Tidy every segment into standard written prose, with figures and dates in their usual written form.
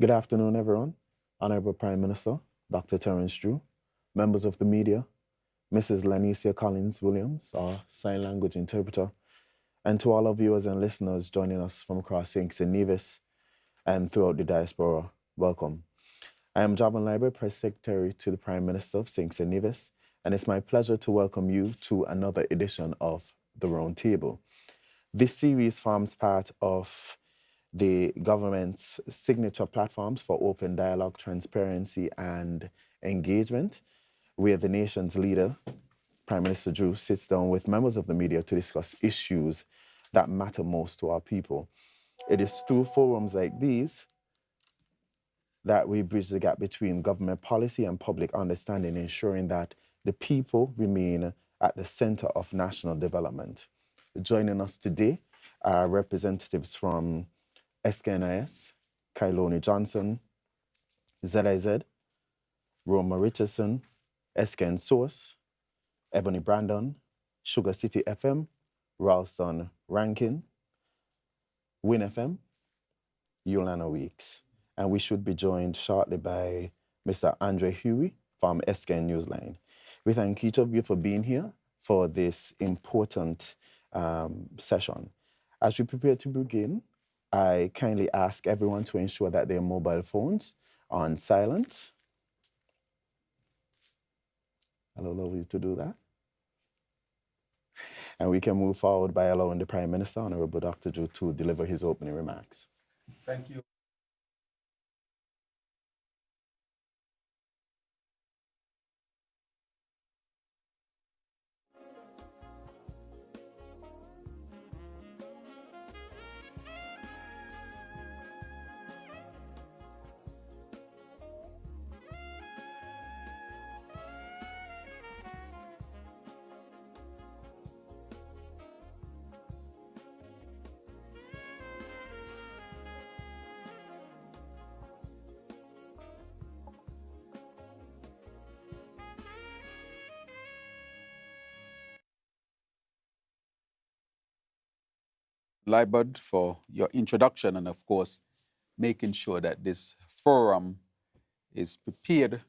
Good afternoon, everyone. Honorable Prime Minister, Dr. Terrance Drew, members of the media, Mrs. Lanicia Collins-Williams, our sign language interpreter, and to all our viewers and listeners joining us from across St. Kitts and Nevis and throughout the diaspora, welcome. I am Javan Library, Press Secretary to the Prime Minister of St. Kitts and Nevis, and it's my pleasure to welcome you to another edition of the Roundtable. This series forms part of the government's signature platforms for open dialogue, transparency, and engagement, where the nation's leader, Prime Minister Drew, sits down with members of the media to discuss issues that matter most to our people. It is through forums like these that we bridge the gap between government policy and public understanding, ensuring that the people remain at the center of national development. Joining us today are representatives from SKNIS, Kailoni Johnson, ZIZ, Roma Richardson, SKN Source, Ebony Brandon, Sugar City FM, Ralston Rankin, Win FM, Yolanda Weeks. And we should be joined shortly by Mr. Andre Huey from SKN Newsline. We thank each of you for being here for this important session. As we prepare to begin, I kindly ask everyone to ensure that their mobile phones are on silent. I'll allow you to do that. And we can move forward by allowing the Prime Minister, Honorable Dr. Drew, to deliver his opening remarks. Thank you. Libud, for your introduction and, of course, making sure that this forum is prepared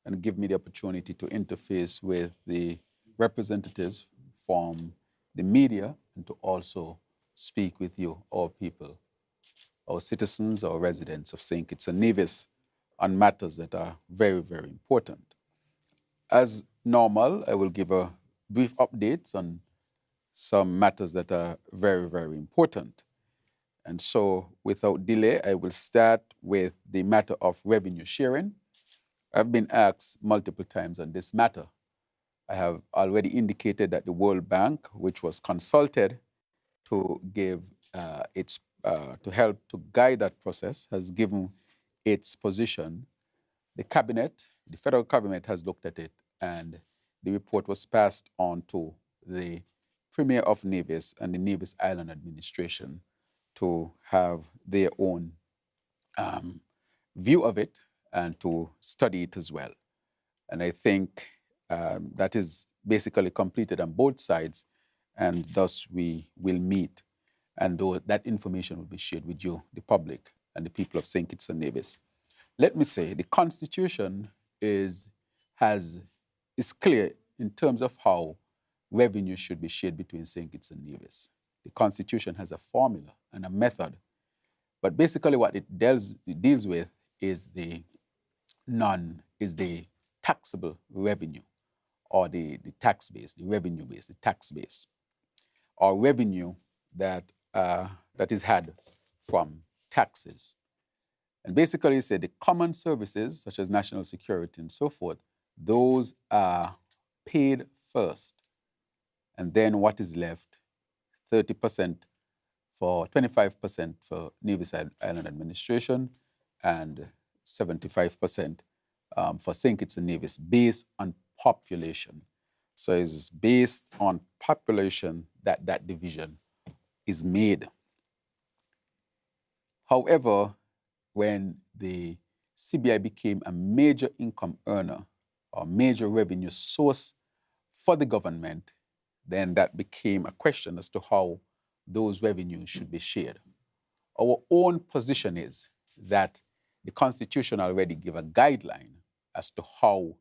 and give me the opportunity to interface with the representatives from the media and to also speak with you, our people, our citizens, our residents of St. Kitts and Nevis on matters that are very, very important. As normal, I will give a brief update on some matters that are very, very important. And so without delay, I will start with the matter of revenue sharing. I've been asked multiple times on this matter. I have already indicated that the World Bank, which was consulted to give to help to guide that process, has given its position. The cabinet, the federal cabinet has looked at it, and the report was passed on to the Premier of Nevis and the Nevis Island Administration to have their own view of it and to study it as well. And I think that is basically completed on both sides, and thus we will meet, and that information will be shared with you, the public, and the people of St. Kitts and Nevis. Let me say, the Constitution is clear in terms of how revenue should be shared between St. Kitts and Nevis. The Constitution has a formula and a method, but basically what it deals with is the taxable revenue, or the tax base, the revenue base, the tax base, or revenue that is had from taxes. And basically, you say the common services, such as national security and so forth, those are paid first. And then what is left, 30% for 25% for Nevis Island Administration and 75% for St. Kitts and Nevis, based on population. So it's based on population that division is made. However, when the CBI became a major income earner or major revenue source for the government, then that became a question as to how those revenues should be shared. Our own position is that the Constitution already give a guideline as to how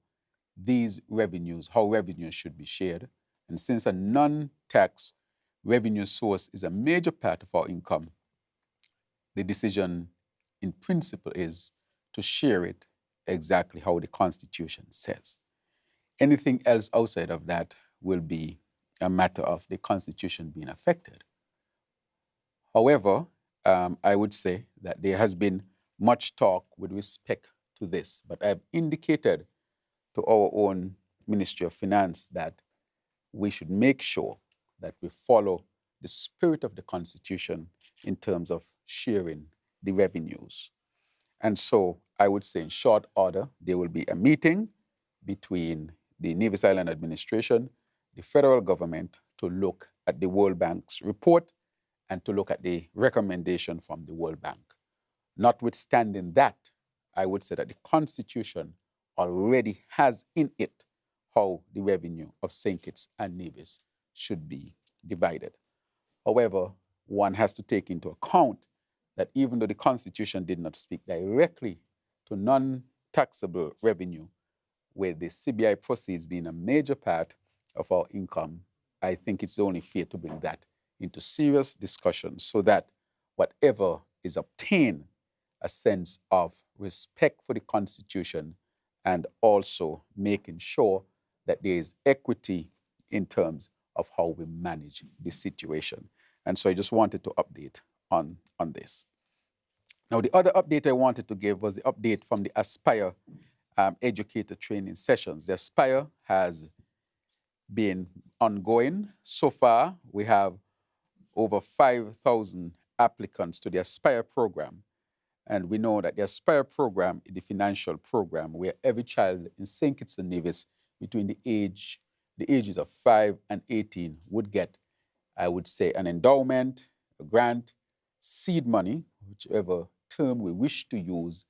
revenues should be shared. And since a non-tax revenue source is a major part of our income, the decision in principle is to share it exactly how the Constitution says. Anything else outside of that will be a matter of the Constitution being affected. However, I would say that there has been much talk with respect to this, but I've indicated to our own Ministry of Finance that we should make sure that we follow the spirit of the Constitution in terms of sharing the revenues. And so I would say in short order, there will be a meeting between the Nevis Island administration, the federal government, to look at the World Bank's report and to look at the recommendation from the World Bank. Notwithstanding that, I would say that the Constitution already has in it how the revenue of St. Kitts and Nevis should be divided. However, one has to take into account that even though the Constitution did not speak directly to non-taxable revenue, with the CBI proceeds being a major part of our income, I think it's only fair to bring that into serious discussion so that whatever is obtained, a sense of respect for the Constitution and also making sure that there is equity in terms of how we manage the situation. And so I just wanted to update on this. Now, the other update I wanted to give was the update from the Aspire educator training sessions. The Aspire has been ongoing. So far, we have over 5,000 applicants to the Aspire program. And we know that the Aspire program is the financial program where every child in St. Kitts and Nevis between the ages of 5 and 18 would get, I would say, an endowment, a grant, seed money, whichever term we wish to use.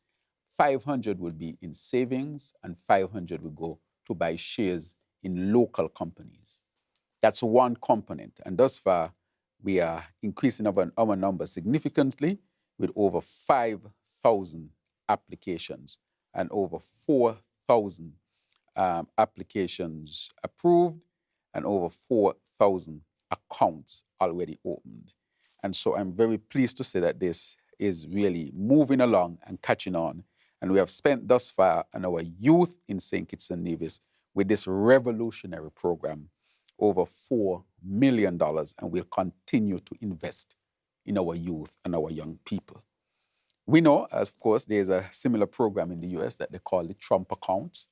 500 would be in savings and 500 would go to buy shares in local companies. That's one component. And thus far, we are increasing our numbers significantly with over 5,000 applications and over 4,000 applications approved and over 4,000 accounts already opened. And so I'm very pleased to say that this is really moving along and catching on. And we have spent thus far on our youth in St. Kitts and Nevis with this revolutionary program over $4 million, and we'll continue to invest in our youth and our young people. We know, of course, there's a similar program in the US that they call the Trump accounts,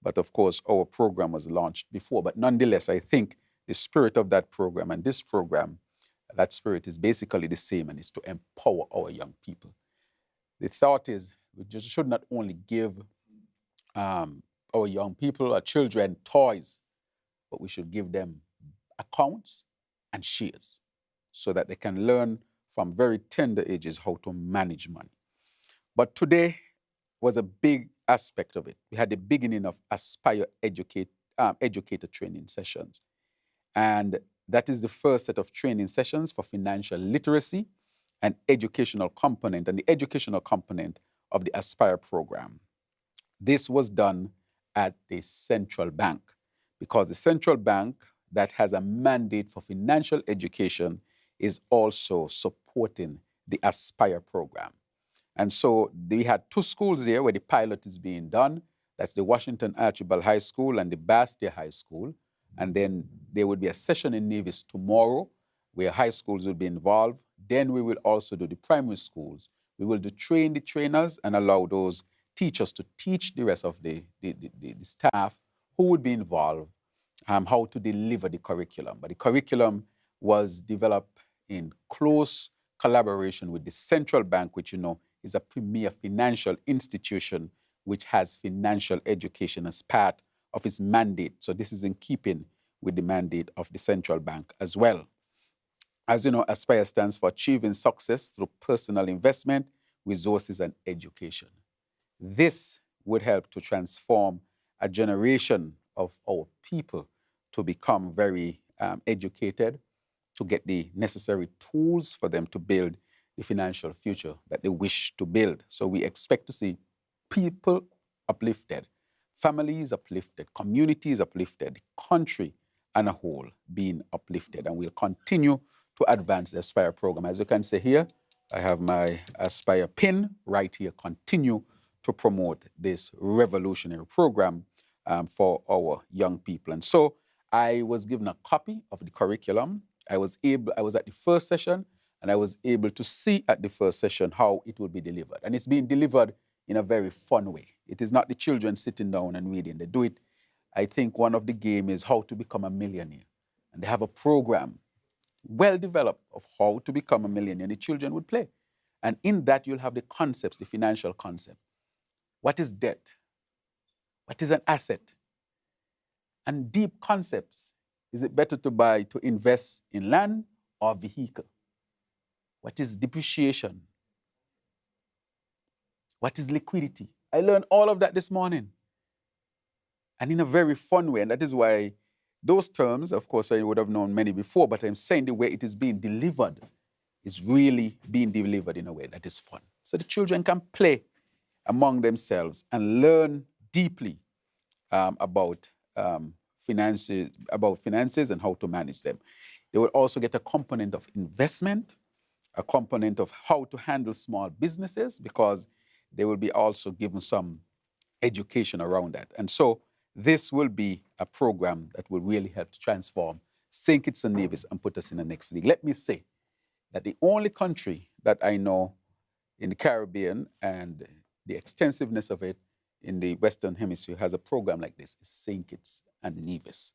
but of course, our program was launched before. But nonetheless, I think the spirit of that program and this program, that spirit is basically the same, and is to empower our young people. The thought is we just should not only give our young people, our children, toys, but we should give them accounts and shares so that they can learn from very tender ages how to manage money. But today was a big aspect of it. We had the beginning of Aspire educator training sessions. And that is the first set of training sessions for financial literacy and educational component, and the educational component of the Aspire program. This was done at the central bank because the central bank that has a mandate for financial education is also supporting the Aspire program. And so we had two schools there where the pilot is being done. That's the Washington Archibald High School and the Bastia High School. And then there will be a session in Nevis tomorrow where high schools will be involved. Then we will also do the primary schools. We will train the trainers and allow those teachers to teach the rest of the staff who would be involved how to deliver the curriculum. But the curriculum was developed in close collaboration with the central bank, which you know is a premier financial institution which has financial education as part of its mandate. So this is in keeping with the mandate of the central bank as well. As you know, Aspire stands for Achieving Success Through Personal Investment, Resources, and Education. This would help to transform a generation of our people to become very educated, to get the necessary tools for them to build the financial future that they wish to build. So we expect to see people uplifted, families uplifted, communities uplifted, the country and a whole being uplifted. And we'll continue to advance the Aspire program. As you can see here, I have my Aspire pin right here. Continue to promote this revolutionary program for our young people. And so I was given a copy of the curriculum. I was at the first session, and I was able to see at the first session how it will be delivered. And it's being delivered in a very fun way. It is not the children sitting down and reading. They do it. I think one of the game is how to become a millionaire. And they have a program well developed of how to become a millionaire. The children would play. And in that, you'll have the concepts, the financial concept. What is debt? What is an asset? And deep concepts. Is it better to invest in land or vehicle? What is depreciation? What is liquidity? I learned all of that this morning. And in a very fun way. And that is why those terms, of course, I would have known many before, but I'm saying the way it is being delivered is really being delivered in a way that is fun. So the children can play among themselves and learn deeply about finances and how to manage them. They will also get a component of investment, a component of how to handle small businesses, because they will be also given some education around that. And so this will be a program that will really help to transform St. Kitts and Nevis and put us in the next league. Let me say that the only country that I know in the Caribbean and the extensiveness of it in the Western Hemisphere has a program like this is St. Kitts and Nevis.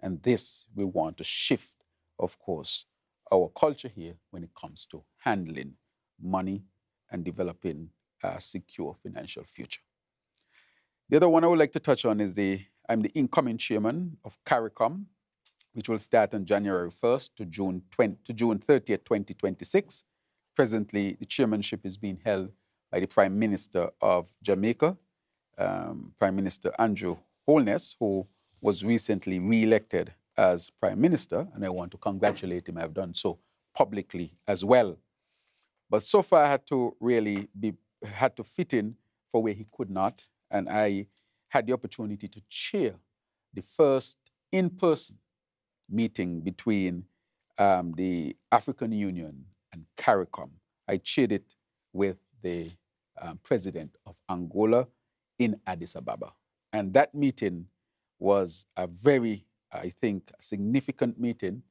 And this we want to shift, of course, our culture here when it comes to handling money and developing a secure financial future. The other one I would like to touch on is I'm the incoming chairman of CARICOM, which will start on January 1st to June 30th, 2026. Presently, the chairmanship is being held by the Prime Minister of Jamaica, Prime Minister Andrew Holness, who was recently re-elected as Prime Minister, and I want to congratulate him. I've done so publicly as well. But so far, I had to fit in for where he could not, and I had the opportunity to chair the first in-person meeting between the African Union and CARICOM. I chaired it with the president of Angola in Addis Ababa. And that meeting was a very, I think, significant meeting.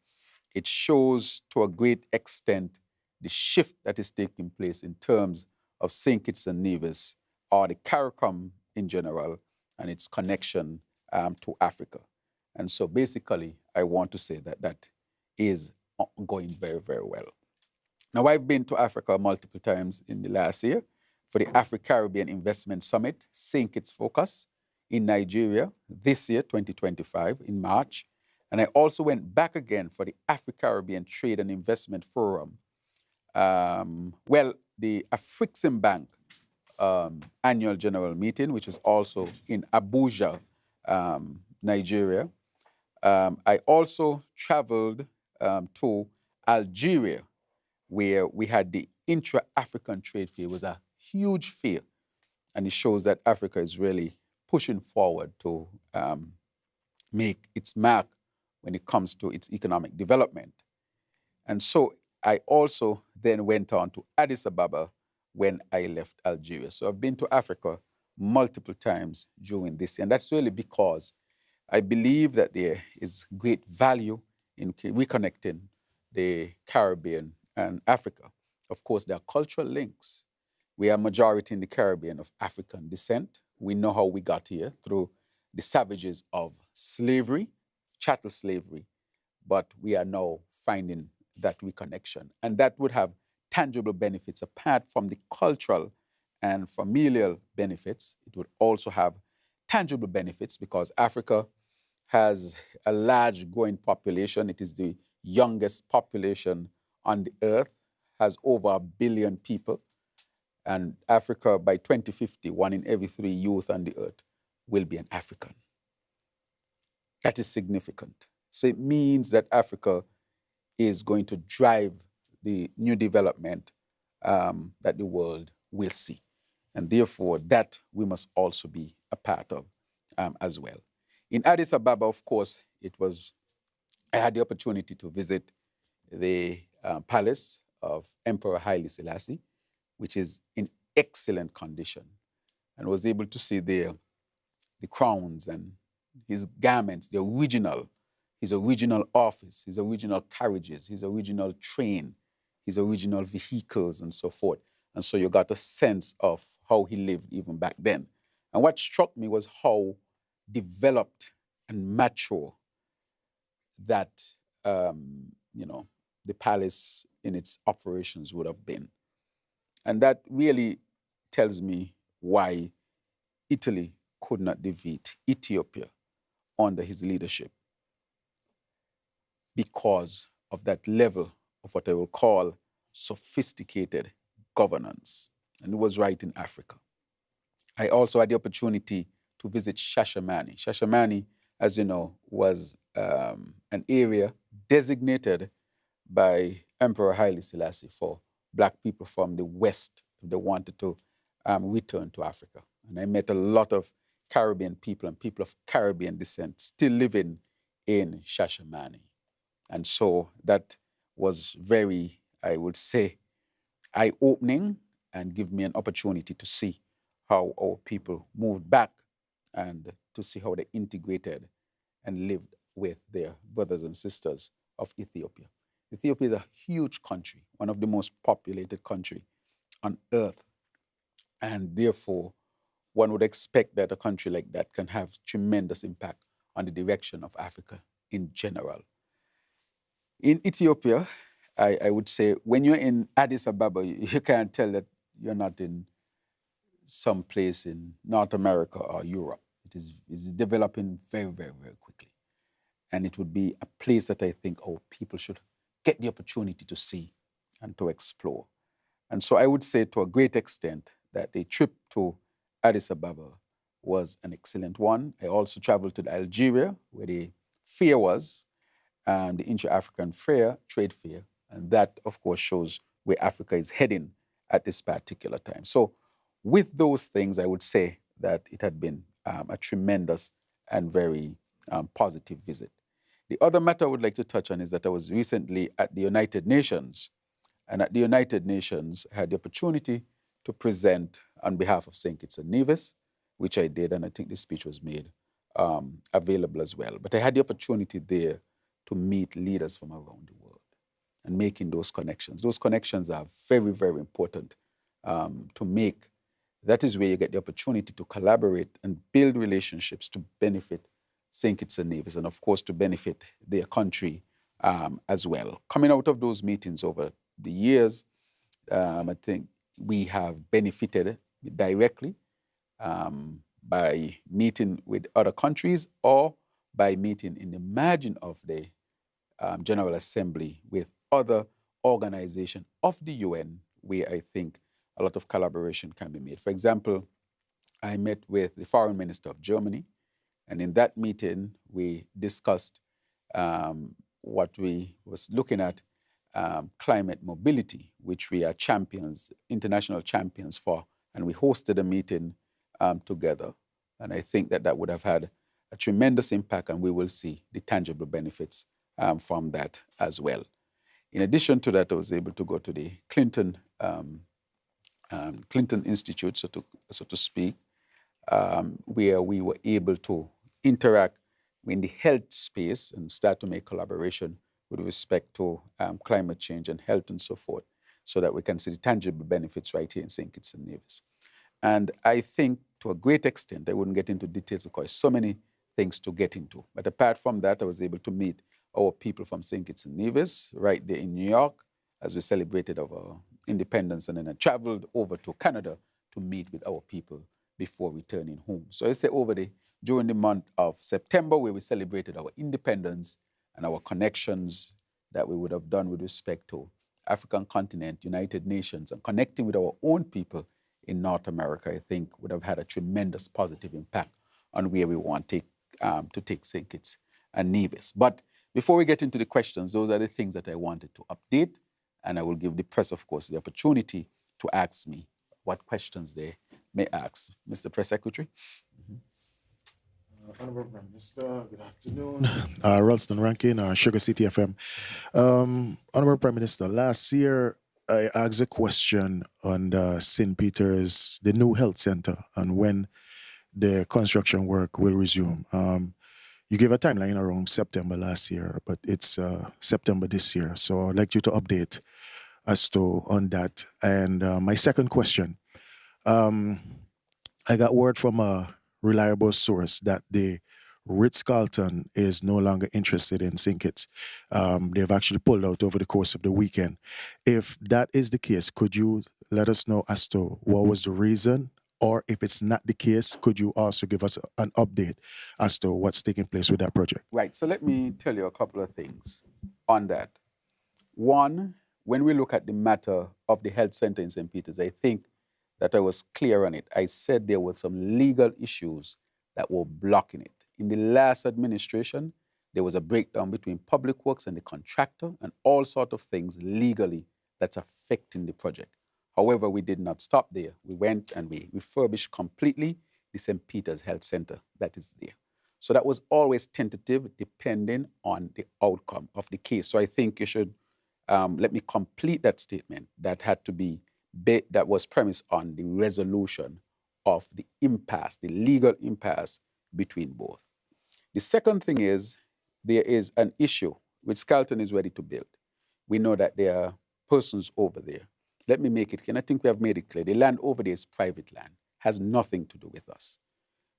It shows to a great extent the shift that is taking place in terms of St. Kitts and Nevis, or the CARICOM in general, and its connection to Africa. And so basically, I want to say that that is going very, very well. Now, I've been to Africa multiple times in the last year for the Afro-Caribbean Investment Summit, St. Kitts Focus, in Nigeria this year, 2025, in March. And I also went back again for the Afro-Caribbean Trade and Investment Forum. The Afrixim Bank annual general meeting, which was also in Abuja, Nigeria. I also traveled to Algeria, where we had the Intra-African Trade Fair. It was a huge fair, and it shows that Africa is really pushing forward to make its mark when it comes to its economic development. And so I also then went on to Addis Ababa when I left Algeria. So I've been to Africa multiple times during this year, and that's really because I believe that there is great value in reconnecting the Caribbean and Africa. Of course, there are cultural links. We are majority in the Caribbean of African descent. We know how we got here through the savages of slavery, chattel slavery, but we are now finding that reconnection. And that would have tangible benefits apart from the cultural and familial benefits. It would also have tangible benefits because Africa has a large growing population. It is the youngest population on the earth, has over 1 billion people. And Africa, by 2050, 1 in every 3 youth on the earth will be an African. That is significant. So it means that Africa is going to drive the new development that the world will see. And therefore, that we must also be a part of as well. In Addis Ababa, of course, I had the opportunity to visit the palace of Emperor Haile Selassie, which is in excellent condition, and was able to see there the crowns and his garments, his original office, his original carriages, his original train, his original vehicles, and so forth. And so you got a sense of how he lived even back then. And what struck me was how developed and mature that, the palace in its operations would have been. And that really tells me why Italy could not defeat Ethiopia under his leadership, because of that level of what I will call sophisticated governance. And it was right in Africa. I also had the opportunity to visit Shashamani. Shashamani, as you know, was an area designated by Emperor Haile Selassie for Black people from the West if they wanted to return to Africa. And I met a lot of Caribbean people and people of Caribbean descent still living in Shashamani. And so that was very, I would say, eye-opening and give me an opportunity to see how our people moved back and to see how they integrated and lived with their brothers and sisters of Ethiopia. Ethiopia is a huge country, one of the most populated countries on earth. And therefore, one would expect that a country like that can have tremendous impact on the direction of Africa in general. In Ethiopia, I would say when you're in Addis Ababa, you can't tell that you're not in some place in North America or Europe. It's developing very, very, very quickly. And it would be a place that I think our people should get the opportunity to see and to explore. And so I would say to a great extent that the trip to Addis Ababa was an excellent one. I also traveled to Algeria, where the fair was, the Intra-African Trade Fair. And that, of course, shows where Africa is heading at this particular time. So with those things, I would say that it had been a tremendous and very positive visit. The other matter I would like to touch on is that I was recently at the United Nations. And at the United Nations, I had the opportunity to present on behalf of St. Kitts and Nevis, which I did, and I think this speech was made available as well. But I had the opportunity there to meet leaders from around the world and making those connections. Those connections are very, very important to make. That is where you get the opportunity to collaborate and build relationships to benefit St. Kitts and Nevis, and of course to benefit their country as well. Coming out of those meetings over the years, I think we have benefited directly by meeting with other countries or by meeting in the margin of the General Assembly with other organizations of the UN, where I think a lot of collaboration can be made. For example, I met with the Foreign Minister of Germany, and in that meeting, we discussed what we was looking at, climate mobility, which we are champions, international champions for, and we hosted a meeting together. And I think that that would have had a tremendous impact, and we will see the tangible benefits from that as well. In addition to that, I was able to go to the Clinton Institute, so to speak, where we were able to interact in the health space and start to make collaboration with respect to climate change and health and so forth, so that we can see the tangible benefits right here in St. Kitts and Nevis. And I think to a great extent, I wouldn't get into details because so many things to get into. But apart from that, I was able to meet our people from St. Kitts and Nevis right there in New York as we celebrated our independence. And then I traveled over to Canada to meet with our people before returning home. So I say during the month of September, where we celebrated our independence and our connections that we would have done with respect to African continent, United Nations, and connecting with our own people in North America, I think would have had a tremendous positive impact on where we want to take St. Kitts and Nevis. But before we get into the questions, those are the things that I wanted to update and I will give the press, of course, the opportunity to ask me what questions they may ask. Mr. Press Secretary. Honorable Prime Minister, good afternoon. Ralston Rankin, Sugar City FM. Honorable Prime Minister, last year I asked a question on the St. Peter's, the new health center, and when the construction work will resume. You gave a timeline around September last year, but it's September this year. So I'd like you to update as to on that. And my second question, I got word from a reliable source that the Ritz-Carlton is no longer interested in St. They've actually pulled out over the course of the weekend. If that is the case, could you let us know as to what was the reason? Or if it's not the case, could you also give us an update as to what's taking place with that project? Right. So let me tell you a couple of things on that. One, when we look at the matter of the health center in St. Peter's, I think that I was clear on it. I said there were some legal issues that were blocking it. In the last administration, there was a breakdown between Public Works and the contractor and all sorts of things legally that's affecting the project. However, we did not stop there. We went and we refurbished completely the St. Peter's Health Center that is there. So that was always tentative depending on the outcome of the case. So I think you should let me complete that statement that had to be that was premised on the resolution of the impasse, the legal impasse between both. The second thing is there is an issue which Carlton is ready to build. We know that there are persons over there. Let me make it clear, and I think we have made it clear. The land over there is private land, has nothing to do with us.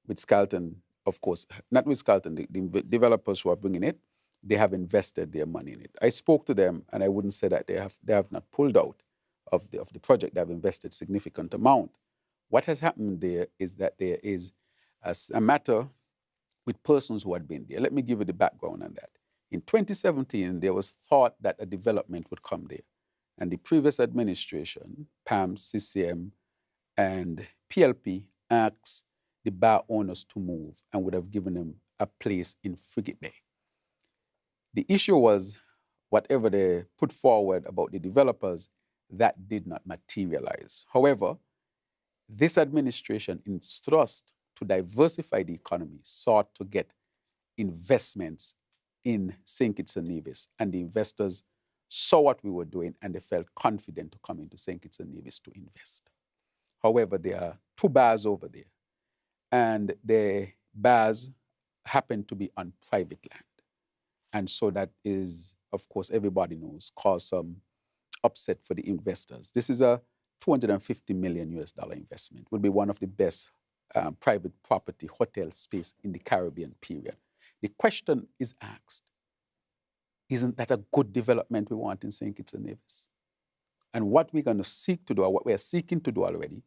With Carlton, of course, not with Carlton, the developers who are bringing it, they have invested their money in it. I spoke to them, and I wouldn't say that they have not pulled out of the project. They have invested significant amount. What has happened there is that there is a matter with persons who had been there. Let me give you the background on that. In 2017, there was thought that a development would come there. And the previous administration, PAM, CCM, and PLP asked the bar owners to move and would have given them a place in Frigate Bay. The issue was whatever they put forward about the developers, that did not materialize. However, this administration, in its thrust to diversify the economy, sought to get investments in St. Kitts and Nevis, and the investors saw what we were doing and they felt confident to come into St. Kitts and Nevis to invest. However, there are two bars over there, and the bars happen to be on private land. And so that is, of course, everybody knows, caused some upset for the investors. This is a $250 million investment. Will be one of the best private property hotel space in the Caribbean period. The question is asked, isn't that a good development we want in St. Kitts and Nevis? And what we're going to seek to do, or what we're seeking to do already,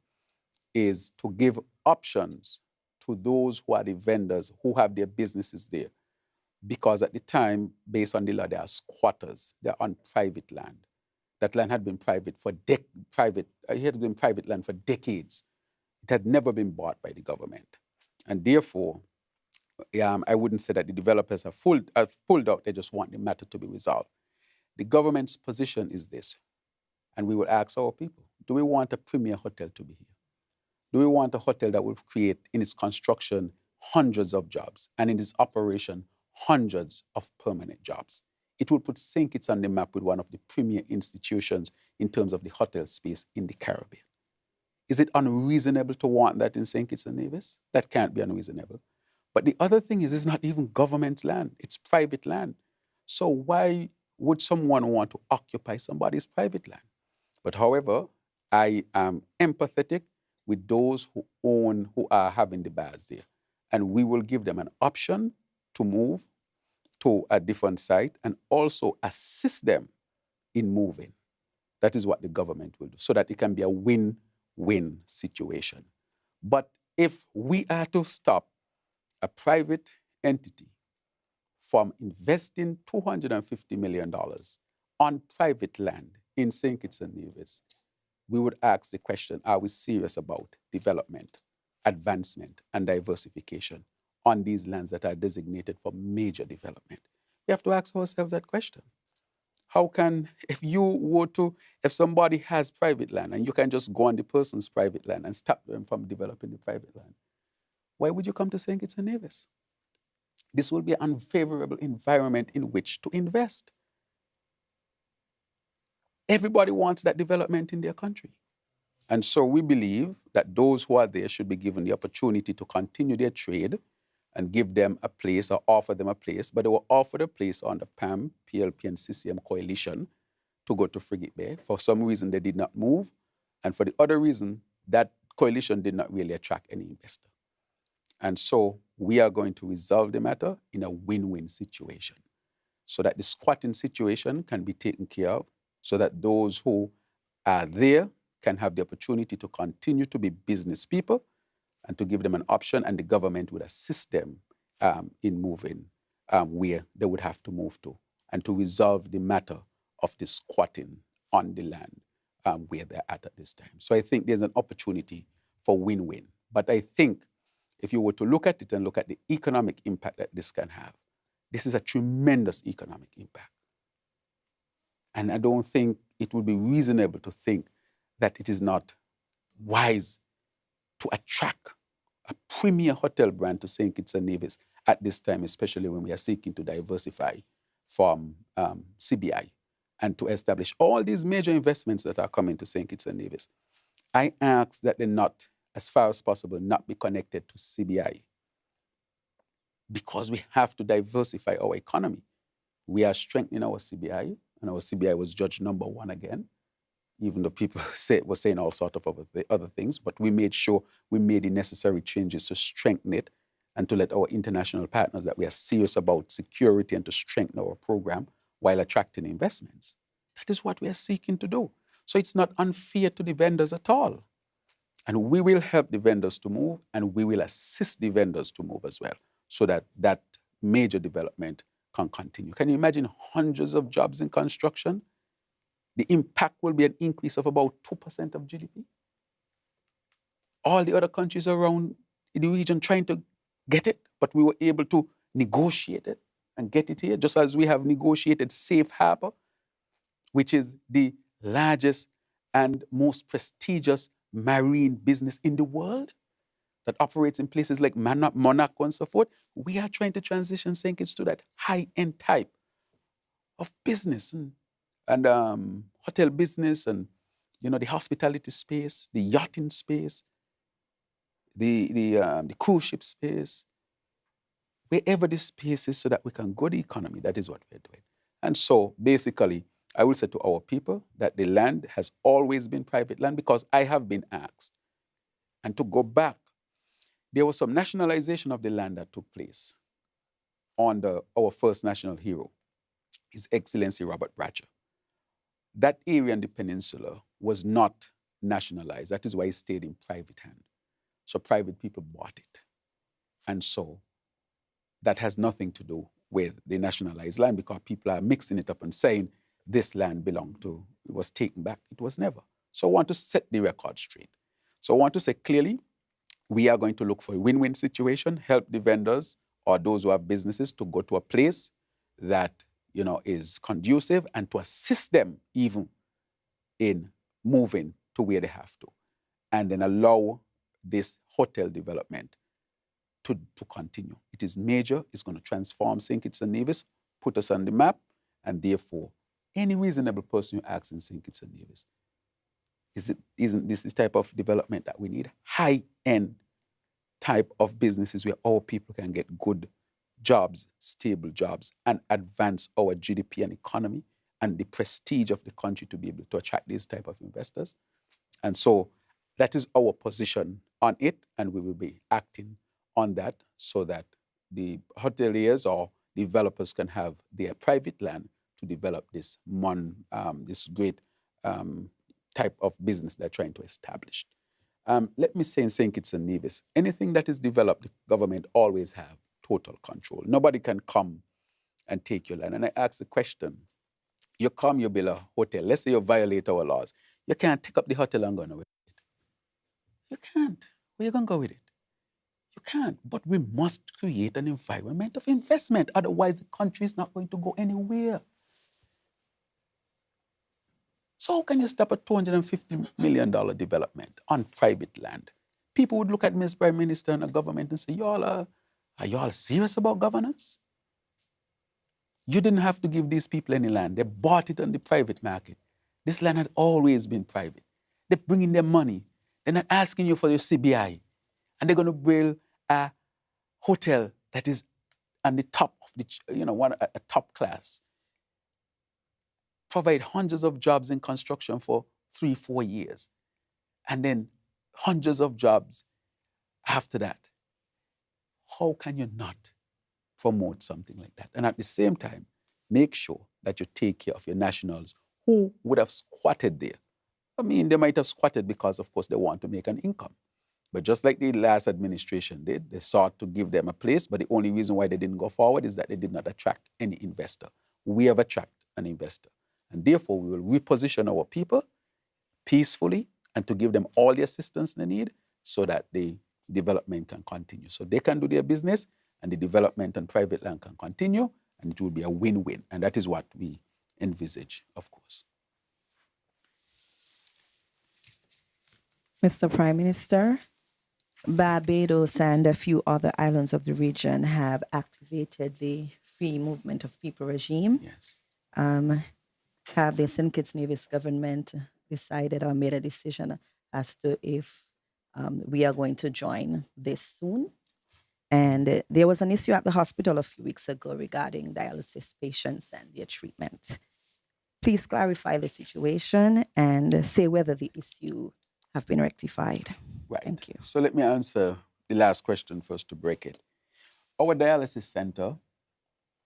is to give options to those who are the vendors who have their businesses there. Because at the time, based on the law, they are squatters. They're on private land. That land had been private land for decades. It had never been bought by the government. And therefore, I wouldn't say that the developers have pulled out. They just want the matter to be resolved. The government's position is this, and we will ask our people, do we want a premier hotel to be here? Do we want a hotel that will create, in its construction, hundreds of jobs, and in its operation, hundreds of permanent jobs? It will put St. Kitts on the map with one of the premier institutions in terms of the hotel space in the Caribbean. Is it unreasonable to want that in St. Kitts and Nevis? That can't be unreasonable. But the other thing is, it's not even government land. It's private land. So why would someone want to occupy somebody's private land? But however, I am empathetic with those who are having the bars there. And we will give them an option to move to a different site and also assist them in moving. That is what the government will do, so that it can be a win-win situation. But if we are to stop a private entity from investing $250 million on private land in St. Kitts and Nevis, we would ask the question, are we serious about development, advancement, and diversification on these lands that are designated for major development? We have to ask ourselves that question. How can, if somebody has private land and you can just go on the person's private land and stop them from developing the private land, why would you come to St. Kitts and Nevis? This will be an unfavorable environment in which to invest. Everybody wants that development in their country. And so we believe that those who are there should be given the opportunity to continue their trade and give them a place or offer them a place, but they were offered a place on the PAM, PLP, and CCM coalition to go to Frigate Bay. For some reason, they did not move. And for the other reason, that coalition did not really attract any investor. And so we are going to resolve the matter in a win-win situation so that the squatting situation can be taken care of, so that those who are there can have the opportunity to continue to be business people and to give them an option, and the government would assist them in moving where they would have to move to, and to resolve the matter of the squatting on the land where they're at this time. So I think there's an opportunity for win-win. But I think if you were to look at it and look at the economic impact that this can have, this is a tremendous economic impact. And I don't think it would be reasonable to think that it is not wise to attract a premier hotel brand to St. Kitts and Nevis at this time, especially when we are seeking to diversify from CBI and to establish all these major investments that are coming to St. Kitts and Nevis. I ask that they not, as far as possible, not be connected to CBI, because we have to diversify our economy. We are strengthening our CBI, and our CBI was judged #1 again, even though people were saying all sorts of other things, but we made sure we made the necessary changes to strengthen it and to let our international partners that we are serious about security and to strengthen our program while attracting investments. That is what we are seeking to do. So it's not unfair to the vendors at all. And we will help the vendors to move, and we will assist the vendors to move as well, so that that major development can continue. Can you imagine hundreds of jobs in construction? The impact will be an increase of about 2% of GDP. All the other countries around the region trying to get it, but we were able to negotiate it and get it here, just as we have negotiated Safe Harbor, which is the largest and most prestigious marine business in the world that operates in places like Monaco and so forth. We are trying to transition St. Kitts to that high-end type of business and hotel business, and the hospitality space, the yachting space, the cruise ship space, wherever the space is, so that we can grow the economy. That is what we're doing. And so basically, I will say to our people that the land has always been private land, because I have been asked. And to go back, there was some nationalization of the land that took place under our first national hero, His Excellency Robert Bratcher. That area in the peninsula was not nationalized. That is why it stayed in private hand. So private people bought it. And so that has nothing to do with the nationalized land, because people are mixing it up and saying this land belonged to, it was taken back. It was never. So I want to set the record straight. So I want to say clearly, we are going to look for a win-win situation, help the vendors or those who have businesses to go to a place that is conducive, and to assist them even in moving to where they have to, and then allow this hotel development to continue. It is major. It's going to transform St. Kitts and Nevis, put us on the map, and therefore, any reasonable person who acts in St. Kitts and Nevis, isn't this the type of development that we need? High-end type of businesses where our people can get good jobs, stable jobs, and advance our GDP and economy and the prestige of the country to be able to attract these type of investors. And so that is our position on it, and we will be acting on that so that the hoteliers or developers can have their private land to develop this great type of business they're trying to establish. Let me say in St. Kitts and Nevis, anything that is developed, the government always have total control. Nobody can come and take your land. And I ask the question, you come, you build a hotel. Let's say you violate our laws. You can't take up the hotel and go away with it. You can't. Where are you going to go with it? You can't. But we must create an environment of investment. Otherwise, the country is not going to go anywhere. So how can you stop a $250 million development on private land? People would look at Mr. Prime Minister and the government and say, are y'all serious about governance? You didn't have to give these people any land. They bought it on the private market. This land had always been private. They're bringing their money. They're not asking you for your CBI. And they're going to build a hotel that is on the top of the, a top class. Provide hundreds of jobs in construction for 3-4 years. And then hundreds of jobs after that. How can you not promote something like that? And at the same time, make sure that you take care of your nationals who would have squatted there. I mean, they might have squatted because, of course, they want to make an income. But just like the last administration did, they sought to give them a place, but the only reason why they didn't go forward is that they did not attract any investor. We have attracted an investor. And therefore, we will reposition our people peacefully and to give them all the assistance they need so that the development can continue. So they can do their business and the development on private land can continue and it will be a win-win. And that is what we envisage, of course. Mr. Prime Minister, Barbados and a few other islands of the region have activated the free movement of people regime. Yes. Have the St. Kitts Nevis government decided or made a decision as to if we are going to join this soon? And there was an issue at the hospital a few weeks ago regarding dialysis patients and their treatment. Please clarify the situation and say whether the issue have been rectified. Right. Thank you. So let me answer the last question first to break it. Our dialysis center,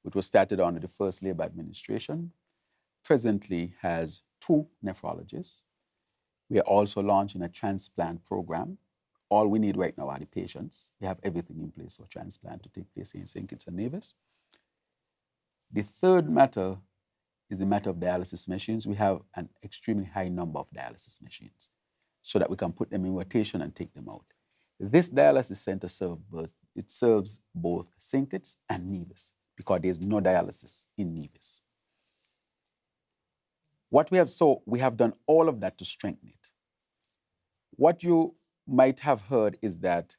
which was started under the first Labour administration, presently has 2 nephrologists. We are also launching a transplant program. All we need right now are the patients. We have everything in place for transplant to take place in St. Kitts and Nevis. The third matter is the matter of dialysis machines. We have an extremely high number of dialysis machines so that we can put them in rotation and take them out. This dialysis center serves both St. Kitts and Nevis because there's no dialysis in Nevis. We have done all of that to strengthen it. What you might have heard is that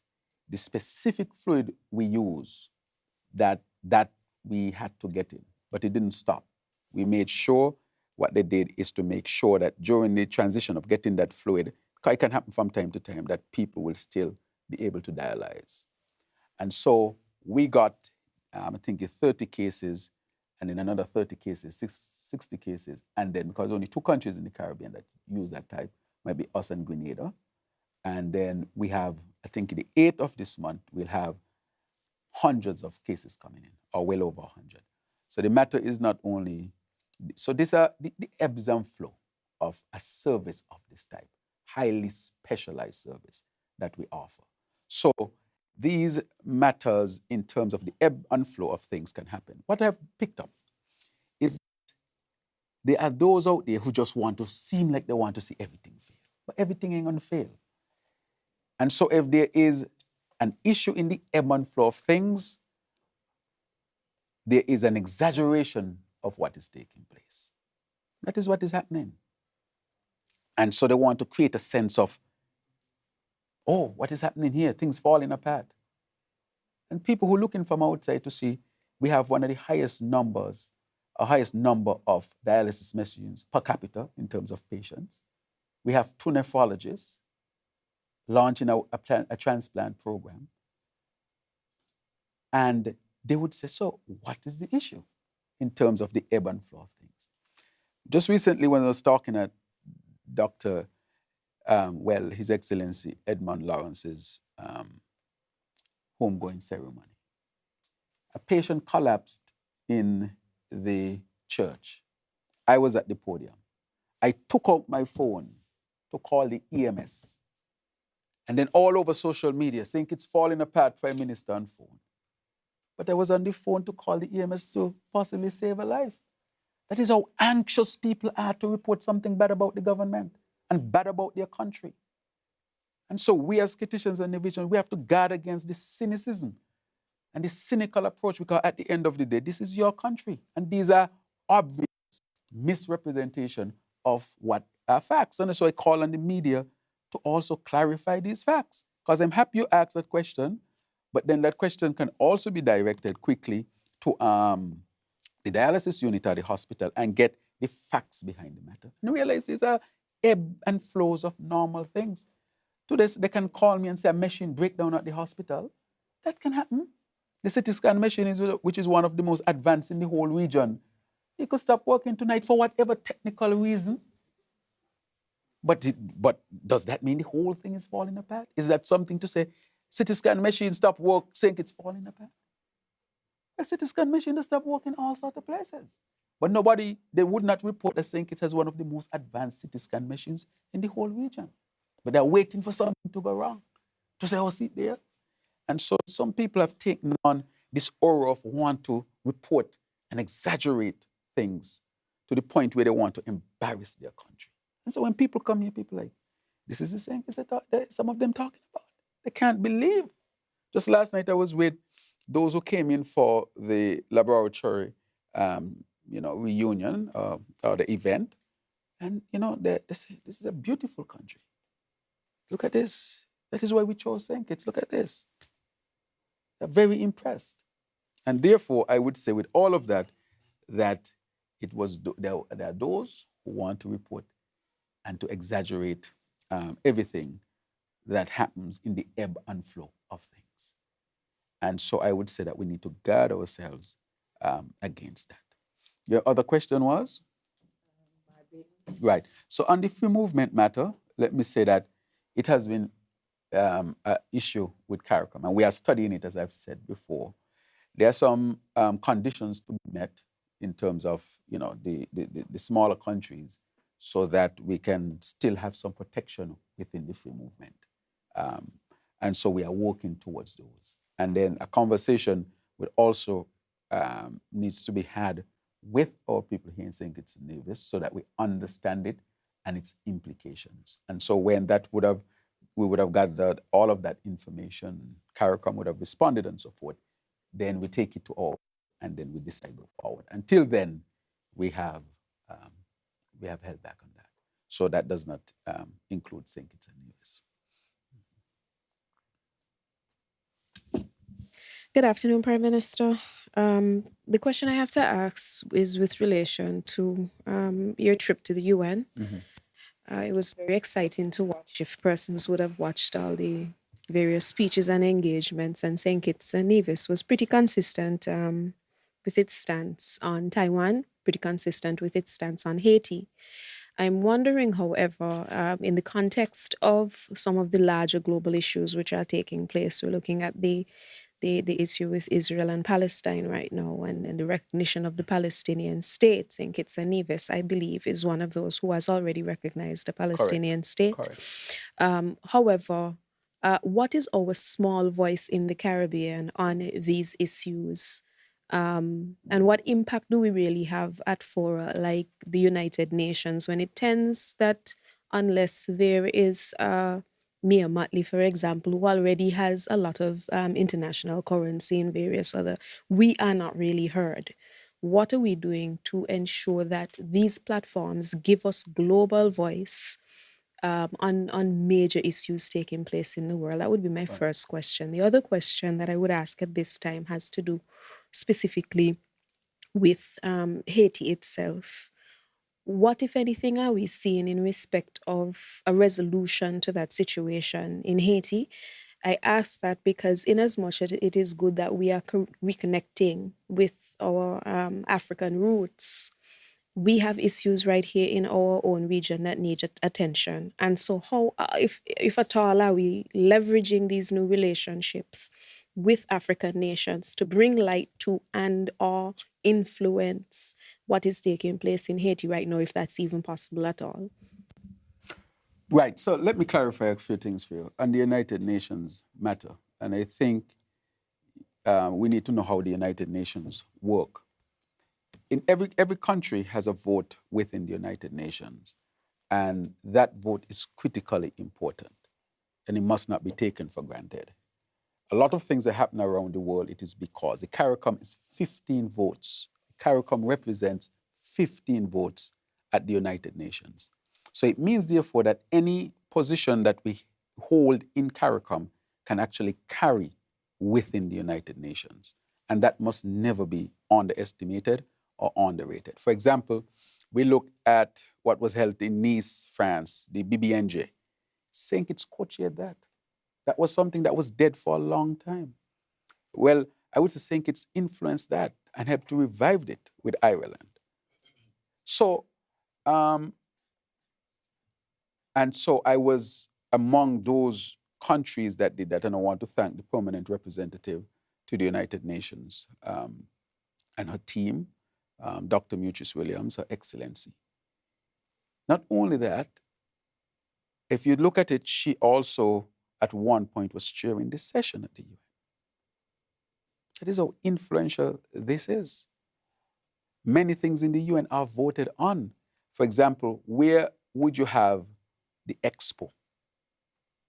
the specific fluid we use, that we had to get in, but it didn't stop. We made sure what they did is to make sure that during the transition of getting that fluid, because it can happen from time to time, that people will still be able to dialyze. And so we got, I think, 30 cases, and in another 30 cases, 60 cases. And then, because only 2 countries in the Caribbean that use that type, might be us and Grenada. And then we have, I think the 8th of this month, we'll have hundreds of cases coming in, or well over 100. So the matter is not only, so these are the ebbs and flow of a service of this type, highly specialized service that we offer. So these matters in terms of the ebb and flow of things can happen. What I've picked up is there are those out there who just want to seem like they want to see everything fail, but everything ain't gonna fail. And so if there is an issue in the ebb and flow of things, there is an exaggeration of what is taking place. That is what is happening. And so they want to create a sense of, oh, what is happening here? Things falling apart. And people who are looking from outside to see, we have one of the highest number of dialysis machines per capita in terms of patients. We have 2 nephrologists launching a transplant program. And they would say, so what is the issue in terms of the ebb and flow of things? Just recently when I was talking at Dr. His Excellency Edmund Lawrence's homegoing ceremony, a patient collapsed in the church. I was at the podium. I took out my phone to call the EMS. And then all over social media, saying it's falling apart, Prime Minister on phone. But I was on the phone to call the EMS to possibly save a life. That is how anxious people are to report something bad about the government and bad about their country. And so we as Kittitians and Nevisians, we have to guard against this cynicism and this cynical approach, because at the end of the day, this is your country. And these are obvious misrepresentation of what are facts. And so I call on the media to also clarify these facts. Because I'm happy you asked that question, but then that question can also be directed quickly to the dialysis unit at the hospital and get the facts behind the matter. And realize these are ebb and flows of normal things. To this, they can call me and say a machine breakdown at the hospital. That can happen. The CT scan machine, which is one of the most advanced in the whole region, it could stop working tonight for whatever technical reason. But does that mean the whole thing is falling apart? Is that something to say, CT scan machine stop work, think it's falling apart? A CT scan machine does stop working in all sorts of places. But they would not report that St. Kitts has one of the most advanced CT scan machines in the whole region. But they're waiting for something to go wrong, to say, oh, see there. And so some people have taken on this aura of want to report and exaggerate things to the point where they want to embarrass their country. And so when people come here, people are like, this is the same as some of them talking about. They can't believe. Just last night I was with those who came in for the laboratory reunion or the event. And, they say, this is a beautiful country. Look at this. That is why we chose St. Kitts. Look at this. They're very impressed. And therefore, I would say with all of that, that there are those who want to report and to exaggerate everything that happens in the ebb and flow of things. And so I would say that we need to guard ourselves against that. Your other question was? Right. So on the free movement matter, let me say that it has been an issue with CARICOM, and we are studying it, as I've said before. There are some conditions to be met in terms of the smaller countries so that we can still have some protection within the free movement. And so we are working towards those. And then a conversation would also needs to be had with our people here in St. Kitts and Nevis so that we understand it and its implications. And so when we would have gathered all of that information, CARICOM would have responded and so forth, then we take it to all, and then we decide to go forward. Until then, we have held back on that. So that does not include St. Kitts and Nevis. Good afternoon, Prime Minister. The question I have to ask is with relation to your trip to the UN. Mm-hmm. It was very exciting to watch. If persons would have watched all the various speeches and engagements, and St. Kitts and Nevis was pretty consistent with its stance on Taiwan, pretty consistent with its stance on Haiti. I'm wondering, however, in the context of some of the larger global issues which are taking place, we're looking at the issue with Israel and Palestine right now, and the recognition of the Palestinian state. St. Kitts and Nevis, I believe, is one of those who has already recognized the Palestinian state. Correct. However, what is our small voice in the Caribbean on these issues? And what impact do we really have at fora like the United Nations, when it tends that unless there is Mia Mottley, for example, who already has a lot of international currency and various other, we are not really heard. What are we doing to ensure that these platforms give us global voice on major issues taking place in the world? That would be my first question. The other question that I would ask at this time has to do specifically with Haiti itself. What, if anything, are we seeing in respect of a resolution to that situation in Haiti? I ask that because in as much as it is good that we are reconnecting with our African roots, we have issues right here in our own region that need attention. And so how, if at all, are we leveraging these new relationships with African nations to bring light to and/or influence what is taking place in Haiti right now, if that's even possible at all? Right. So let me clarify a few things for you on the United Nations matter. And I think we need to know how the United Nations work. In every country has a vote within the United Nations, and that vote is critically important, and it must not be taken for granted. A lot of things that happen around the world, it is because the CARICOM is 15 votes. The CARICOM represents 15 votes at the United Nations. So it means, therefore, that any position that we hold in CARICOM can actually carry within the United Nations. And that must never be underestimated or underrated. For example, we look at what was held in Nice, France, the BBNJ. St. Kitts co-chaired that. That was something that was dead for a long time. Well, I would say St. Kitts influenced that and helped to revive it with Ireland. So, and so I was among those countries that did that, and I want to thank the permanent representative to the United Nations and her team, Dr. Mutrice Williams, Her Excellency. Not only that, if you look at it, she also at one point was chairing this session at the UN. That is how influential this is. Many things in the UN are voted on. For example, where would you have the expo?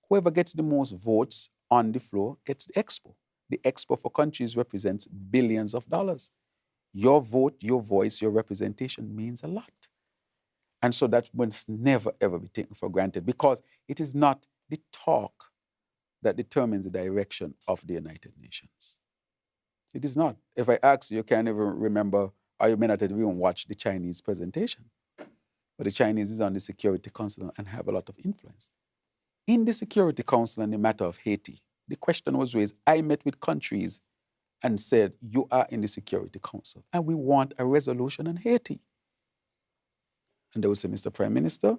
Whoever gets the most votes on the floor gets the expo. The expo for countries represents billions of dollars. Your vote, your voice, your representation means a lot. And so that must never, ever be taken for granted, because it is not the talk that determines the direction of the United Nations. It is not. If I ask you, you can't even remember, or you may not have even watched the Chinese presentation. But the Chinese is on the Security Council and have a lot of influence. In the Security Council on the matter of Haiti, the question was raised. I met with countries and said, you are in the Security Council, and we want a resolution on Haiti. And they would say, Mr. Prime Minister,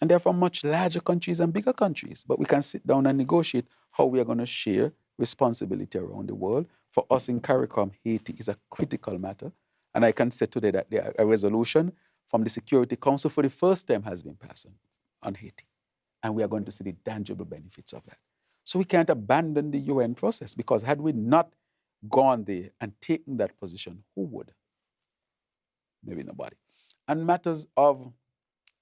and they're from much larger countries and bigger countries, but we can sit down and negotiate how we are going to share responsibility around the world. For us in CARICOM, Haiti is a critical matter. And I can say today that a resolution from the Security Council for the first time has been passed on Haiti. And we are going to see the tangible benefits of that. So we can't abandon the UN process, because had we not gone there and taken that position, who would? Maybe nobody. And matters of,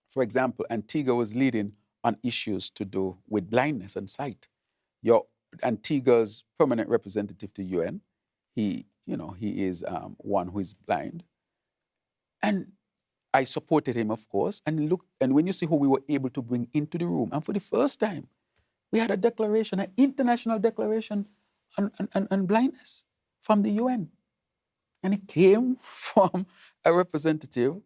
for example, Antigua was leading on issues to do with blindness and sight. Your Antigua's permanent representative to UN, he is one who is blind. And I supported him, of course. And when you see who we were able to bring into the room, and for the first time, we had a declaration, an international declaration on blindness from the UN. And it came from a representative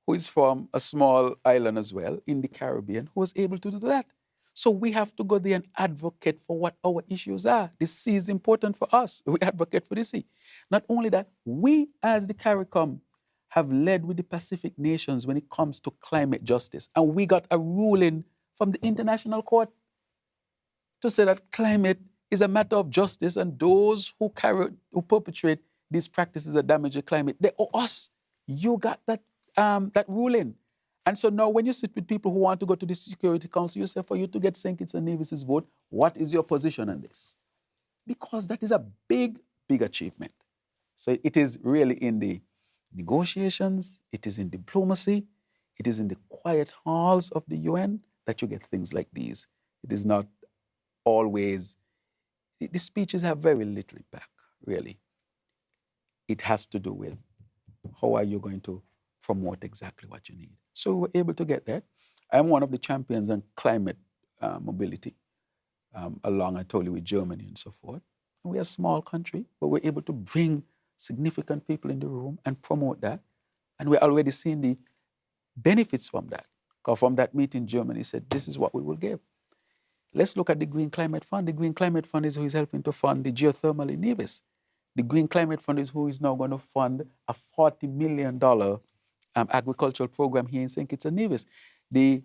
who is from a small island as well in the Caribbean, who was able to do that. So we have to go there and advocate for what our issues are. The sea is important for us. We advocate for the sea. Not only that, we as the CARICOM have led with the Pacific nations when it comes to climate justice. And we got a ruling from the International Court to say that climate is a matter of justice, and those who perpetrate these practices that damage the climate, they owe us. You got that ruling. And so now when you sit with people who want to go to the Security Council, you say, for you to get St. Kitts and Nevis's vote, what is your position on this? Because that is a big, big achievement. So it is really in the negotiations, it is in diplomacy, it is in the quiet halls of the UN that you get things like these. It is not always, the speeches have very little impact, really. It has to do with how are you going to promote exactly what you need. So we were able to get that. I'm one of the champions on climate mobility, along, I told you, with Germany and so forth. And we're a small country, but we're able to bring significant people in the room and promote that. And we're already seeing the benefits from that. Because from that meeting, Germany said, this is what we will give. Let's look at the Green Climate Fund. The Green Climate Fund is who is helping to fund the geothermal in Nevis. The Green Climate Fund is who is now going to fund a $40 million agricultural program here in St. Kitts and Nevis. The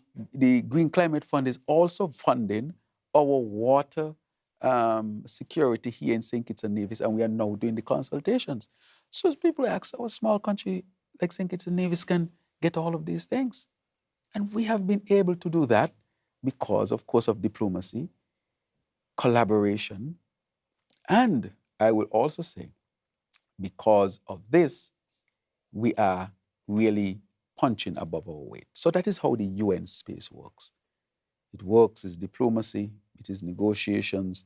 Green Climate Fund is also funding our water security here in St. Kitts and Nevis, and we are now doing the consultations. So as people ask, how a small country like St. Kitts and Nevis can get all of these things? And we have been able to do that because, of course, of diplomacy, collaboration, and I will also say, because of this, we are really punching above our weight. So that is how the UN space works. It works as diplomacy, it is negotiations,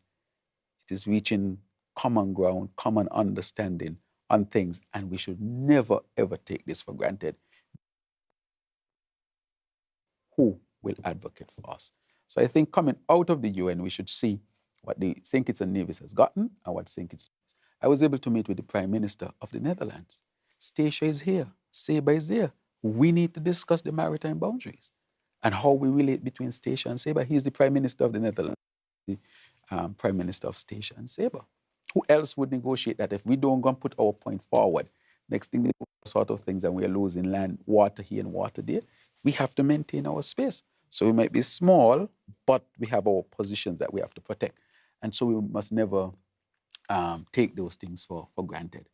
it is reaching common ground, common understanding on things, and we should never, ever take this for granted. who will advocate for us. So I think coming out of the UN, we should see what the St. Kitts and Nevis has gotten and what St. Kitts. I was able to meet with the Prime Minister of the Netherlands. Statia is here. Seba is here. We need to discuss the maritime boundaries and how we relate between Statia and Seba. He's the Prime Minister of the Netherlands, the Prime Minister of Statia and Seba. Who else would negotiate that if we don't go and put our point forward? Next thing, they do all sort of things, and we are losing land, water here and water there. We have to maintain our space. So we might be small, but we have our positions that we have to protect. And so we must never take those things for granted.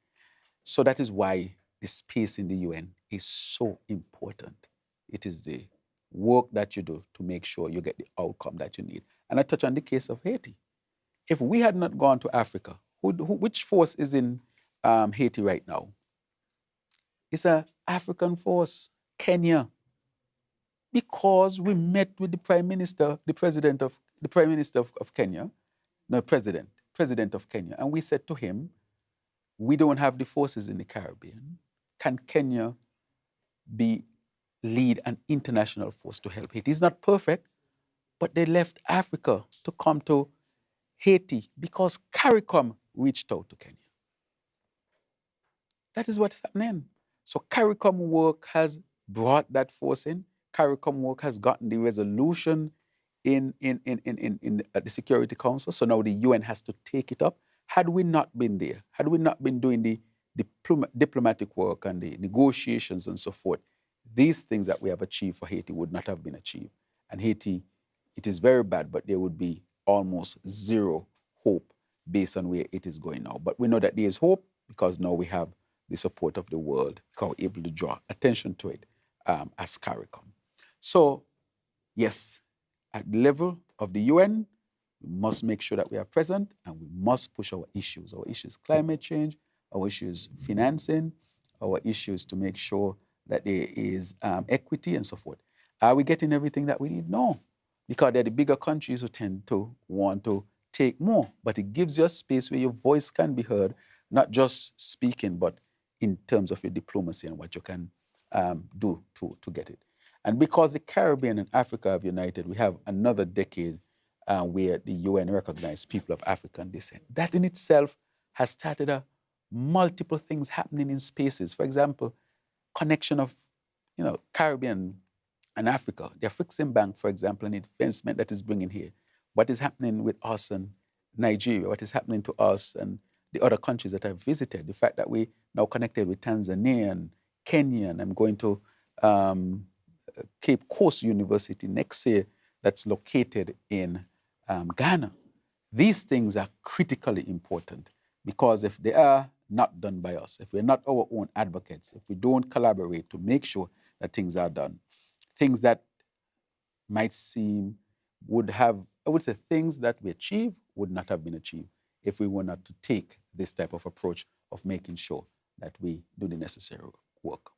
So that is why the space in the UN is so important. It is the work that you do to make sure you get the outcome that you need. And I touch on the case of Haiti. If we had not gone to Africa, which force is in Haiti right now? It's an African force, Kenya, because we met with the Prime Minister, the Prime Minister of Kenya, President of Kenya, and we said to him, we don't have the forces in the Caribbean. Can Kenya lead an international force to help Haiti? It's not perfect, but they left Africa to come to Haiti because CARICOM reached out to Kenya. That is what is happening. So CARICOM work has brought that force in. CARICOM work has gotten the resolution in the Security Council. So now the UN has to take it up. Had we not been there, had we not been doing the diplomatic work and the negotiations and so forth, these things that we have achieved for Haiti would not have been achieved. And Haiti, it is very bad, but there would be almost zero hope based on where it is going now. But we know that there is hope because now we have the support of the world, because we're able to draw attention to it as CARICOM. So, yes, at the level of the UN, we must make sure that we are present and we must push our issues. Our issues climate change, our issues financing, our issues to make sure that there is equity and so forth. Are we getting everything that we need? No, because they're the bigger countries who tend to want to take more. But it gives you a space where your voice can be heard, not just speaking, but in terms of your diplomacy and what you can do to get it. And because the Caribbean and Africa have united, we have another decade where the UN recognized people of African descent. That in itself has started multiple things happening in spaces. For example, connection of Caribbean and Africa. The African Bank, for example, and investment that is bringing here. What is happening with us and Nigeria? What is happening to us and the other countries that I've visited? The fact that we now connected with Tanzania and Kenya, and I'm going to Cape Coast University next year that's located in Ghana. These things are critically important because if they are not done by us, if we're not our own advocates, if we don't collaborate to make sure that things are done, things that might seem would have, I would say things that we achieve would not have been achieved if we were not to take this type of approach of making sure that we do the necessary work.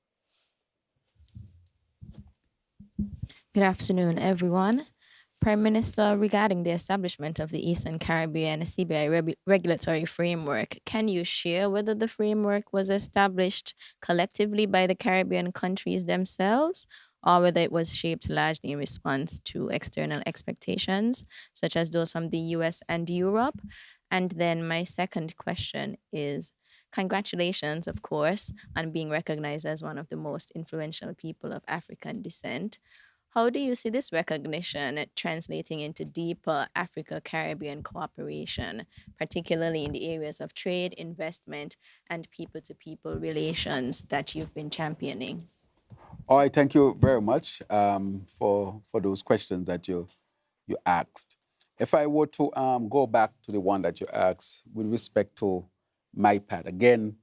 Good afternoon, everyone. Prime Minister, regarding the establishment of the Eastern Caribbean CBI regulatory framework, can you share whether the framework was established collectively by the Caribbean countries themselves, or whether it was shaped largely in response to external expectations, such as those from the US and Europe? And then my second question is, congratulations, of course, on being recognized as one of the most influential people of African descent. How do you see this recognition translating into deeper Africa-Caribbean cooperation, particularly in the areas of trade, investment, and people-to-people relations that you've been championing? All right, thank you very much for those questions that you asked. If I were to go back to the one that you asked with respect to MIPAD, again,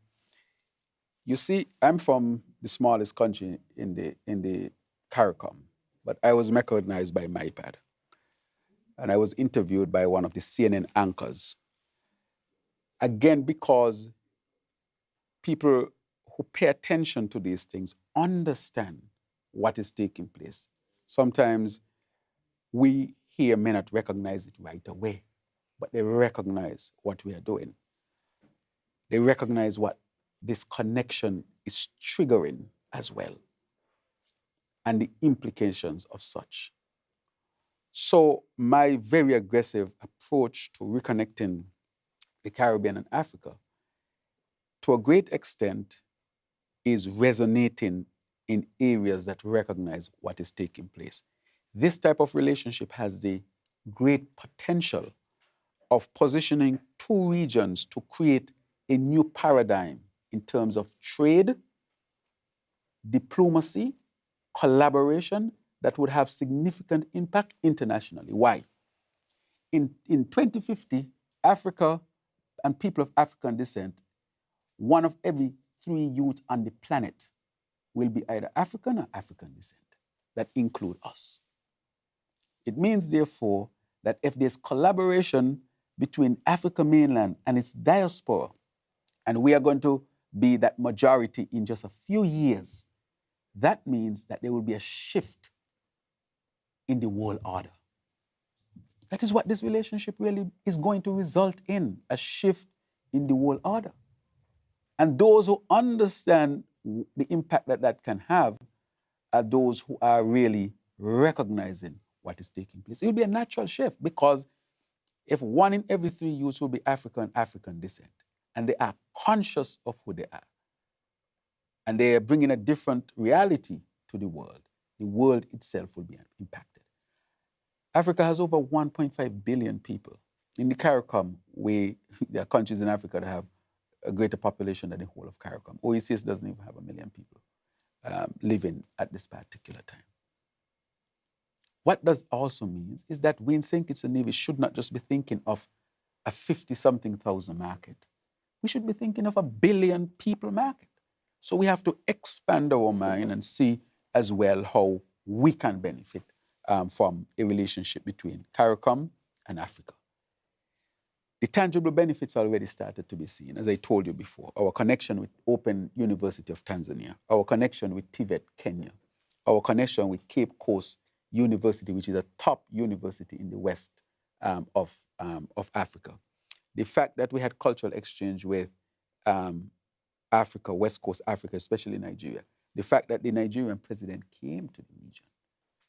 you see, I'm from the smallest country in the CARICOM, but I was recognized by MIPAD. And I was interviewed by one of the CNN anchors. Again, because people who pay attention to these things understand what is taking place. Sometimes we here may not recognize it right away, but they recognize what we are doing. They recognize what this connection is triggering as well. and the implications of such. So my very aggressive approach to reconnecting the Caribbean and Africa, to a great extent, is resonating in areas that recognize what is taking place. This type of relationship has the great potential of positioning two regions to create a new paradigm in terms of trade, diplomacy, collaboration that would have significant impact internationally. Why? In 2050, Africa and people of African descent, one of every 3 youths on the planet will be either African or African descent. That include us. It means, therefore, that if there's collaboration between Africa mainland and its diaspora, and we are going to be that majority in just a few years, that means that there will be a shift in the world order. That is what this relationship really is going to result in, a shift in the world order. And those who understand the impact that that can have are those who are really recognizing what is taking place. It will be a natural shift, because if 1 in every 3 youths will be African descent, and they are conscious of who they are, and they are bringing a different reality to the world itself will be impacted. Africa has over 1.5 billion people. In the CARICOM, there are countries in Africa that have a greater population than the whole of CARICOM. OECS doesn't even have 1 million people living at this particular time. What that also means is that we in St. Kitts and Nevis should not just be thinking of a 50-something thousand market. We should be thinking of a billion people market. So we have to expand our mind and see as well how we can benefit from a relationship between CARICOM and Africa. The tangible benefits already started to be seen, as I told you before. Our connection with Open University of Tanzania, our connection with TVET, Kenya, our connection with Cape Coast University, which is a top university in the west of Africa. The fact that we had cultural exchange with Africa, West Coast Africa, especially Nigeria. The fact that the Nigerian president came to the region.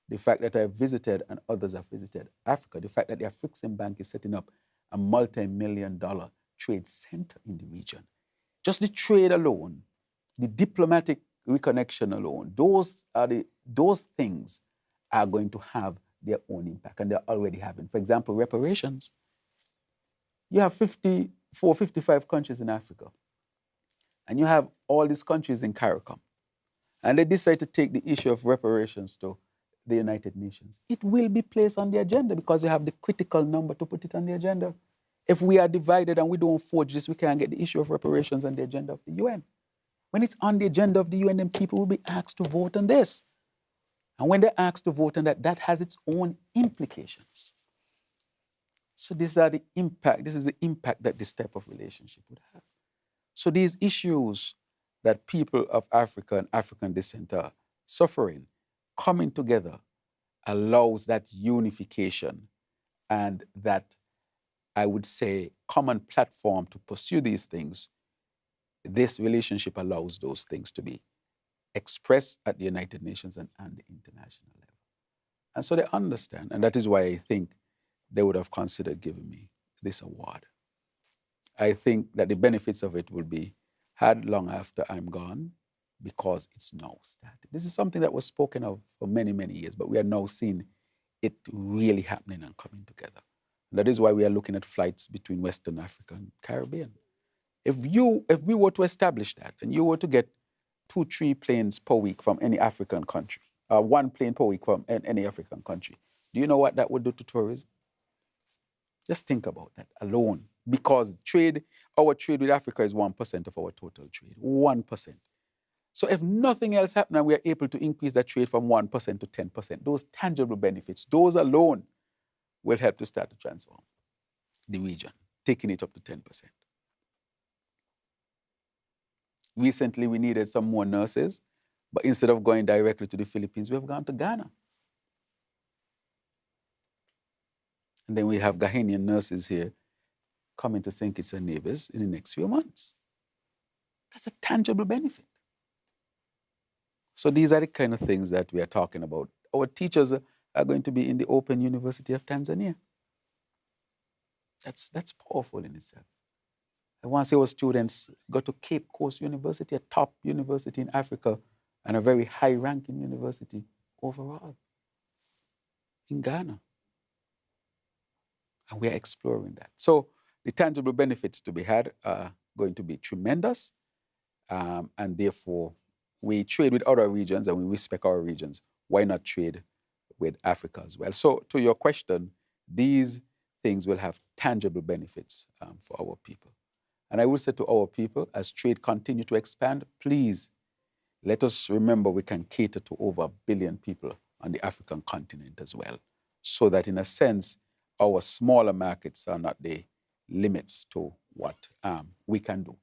The fact that I have visited and others have visited Africa. The fact that the African Bank is setting up a multi-million-dollar trade center in the region. Just the trade alone, the diplomatic reconnection alone, those things are going to have their own impact, and they're already having. For example, reparations. You have 54, 55 countries in Africa, and you have all these countries in CARICOM, and they decide to take the issue of reparations to the United Nations. It will be placed on the agenda because you have the critical number to put it on the agenda. If we are divided and we don't forge this, we can't get the issue of reparations on the agenda of the UN. When it's on the agenda of the UN, then people will be asked to vote on this. And when they're asked to vote on that, that has its own implications. So this is the impact that this type of relationship would have. So these issues that people of Africa and African descent are suffering, coming together allows that unification and that, I would say, common platform to pursue these things. This relationship allows those things to be expressed at the United Nations and the international level. And so they understand, and that is why I think they would have considered giving me this award. I think that the benefits of it will be had long after I'm gone, because it's now started. This is something that was spoken of for many, many years, but we are now seeing it really happening and coming together. And that is why we are looking at flights between Western Africa and Caribbean. If we were to establish that, and you were to get 2-3 planes per week from any African country, 1 plane per week from any African country, do you know what that would do to tourism? Just think about that alone. Because our trade with Africa is 1% of our total trade, 1%. So if nothing else happened and we are able to increase that trade from 1% to 10%, those tangible benefits, those alone will help to start to transform the region, taking it up to 10%. Recently, we needed some more nurses, but instead of going directly to the Philippines, we have gone to Ghana. And then we have Ghanaian nurses here coming to St. Kitts and Nevis in the next few months. That's a tangible benefit. So these are the kind of things that we are talking about. Our teachers are going to be in the Open University of Tanzania. That's powerful in itself. I want to see our students go to Cape Coast University, a top university in Africa, and a very high-ranking university overall in Ghana. And we are exploring that. So the tangible benefits to be had are going to be tremendous. And therefore, we trade with other regions and we respect our regions. Why not trade with Africa as well? So to your question, these things will have tangible benefits for our people. And I will say to our people, as trade continue to expand, please let us remember we can cater to over 1 billion people on the African continent as well. So that in a sense, our smaller markets are not the limits to what we can do,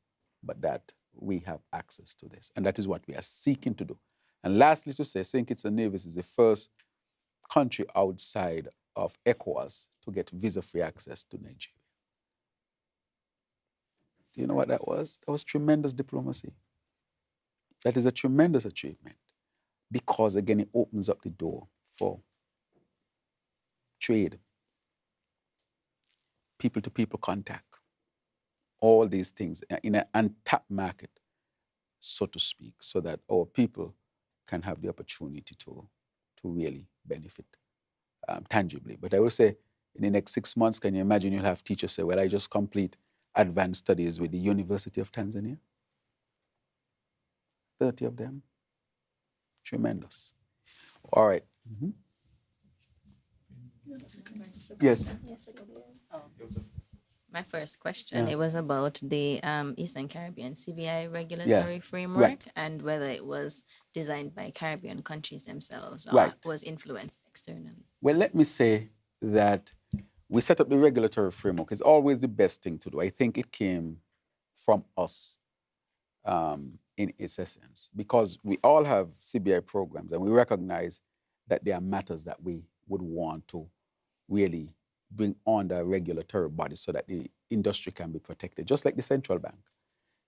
but that we have access to this. And that is what we are seeking to do. And lastly to say, St. Kitts and Nevis is the first country outside of ECOWAS to get visa-free access to Nigeria. Do you know what that was? That was tremendous diplomacy. That is a tremendous achievement because, again, it opens up the door for trade, people-to-people contact, all these things in an untapped market, so to speak, so that our people can have the opportunity to really benefit tangibly. But I will say, in the next 6 months, can you imagine you'll have teachers say, well, I just complete advanced studies with the University of Tanzania? 30 of them. Tremendous. All right. Mm-hmm. Yes. My first question, it was about the Eastern Caribbean CBI regulatory framework and whether it was designed by Caribbean countries themselves or was influenced externally. Well, let me say that we set up the regulatory framework. It's always the best thing to do. I think it came from us in its essence, because we all have CBI programs and we recognize that there are matters that we would want to really bring on the regulatory body so that the industry can be protected, just like the central bank.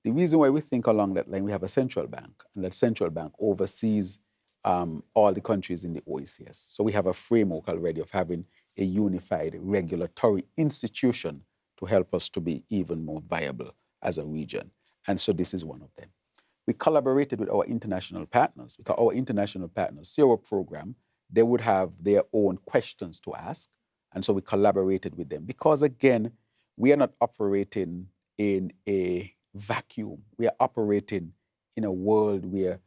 The reason why we think along that line, we have a central bank, and that central bank oversees all the countries in the OECS. So we have a framework already of having a unified regulatory institution to help us to be even more viable as a region. And so this is one of them. We collaborated with our international partners because our international partners see our program, they would have their own questions to ask. And so we collaborated with them because, again, we are not operating in a vacuum. We are operating in a world where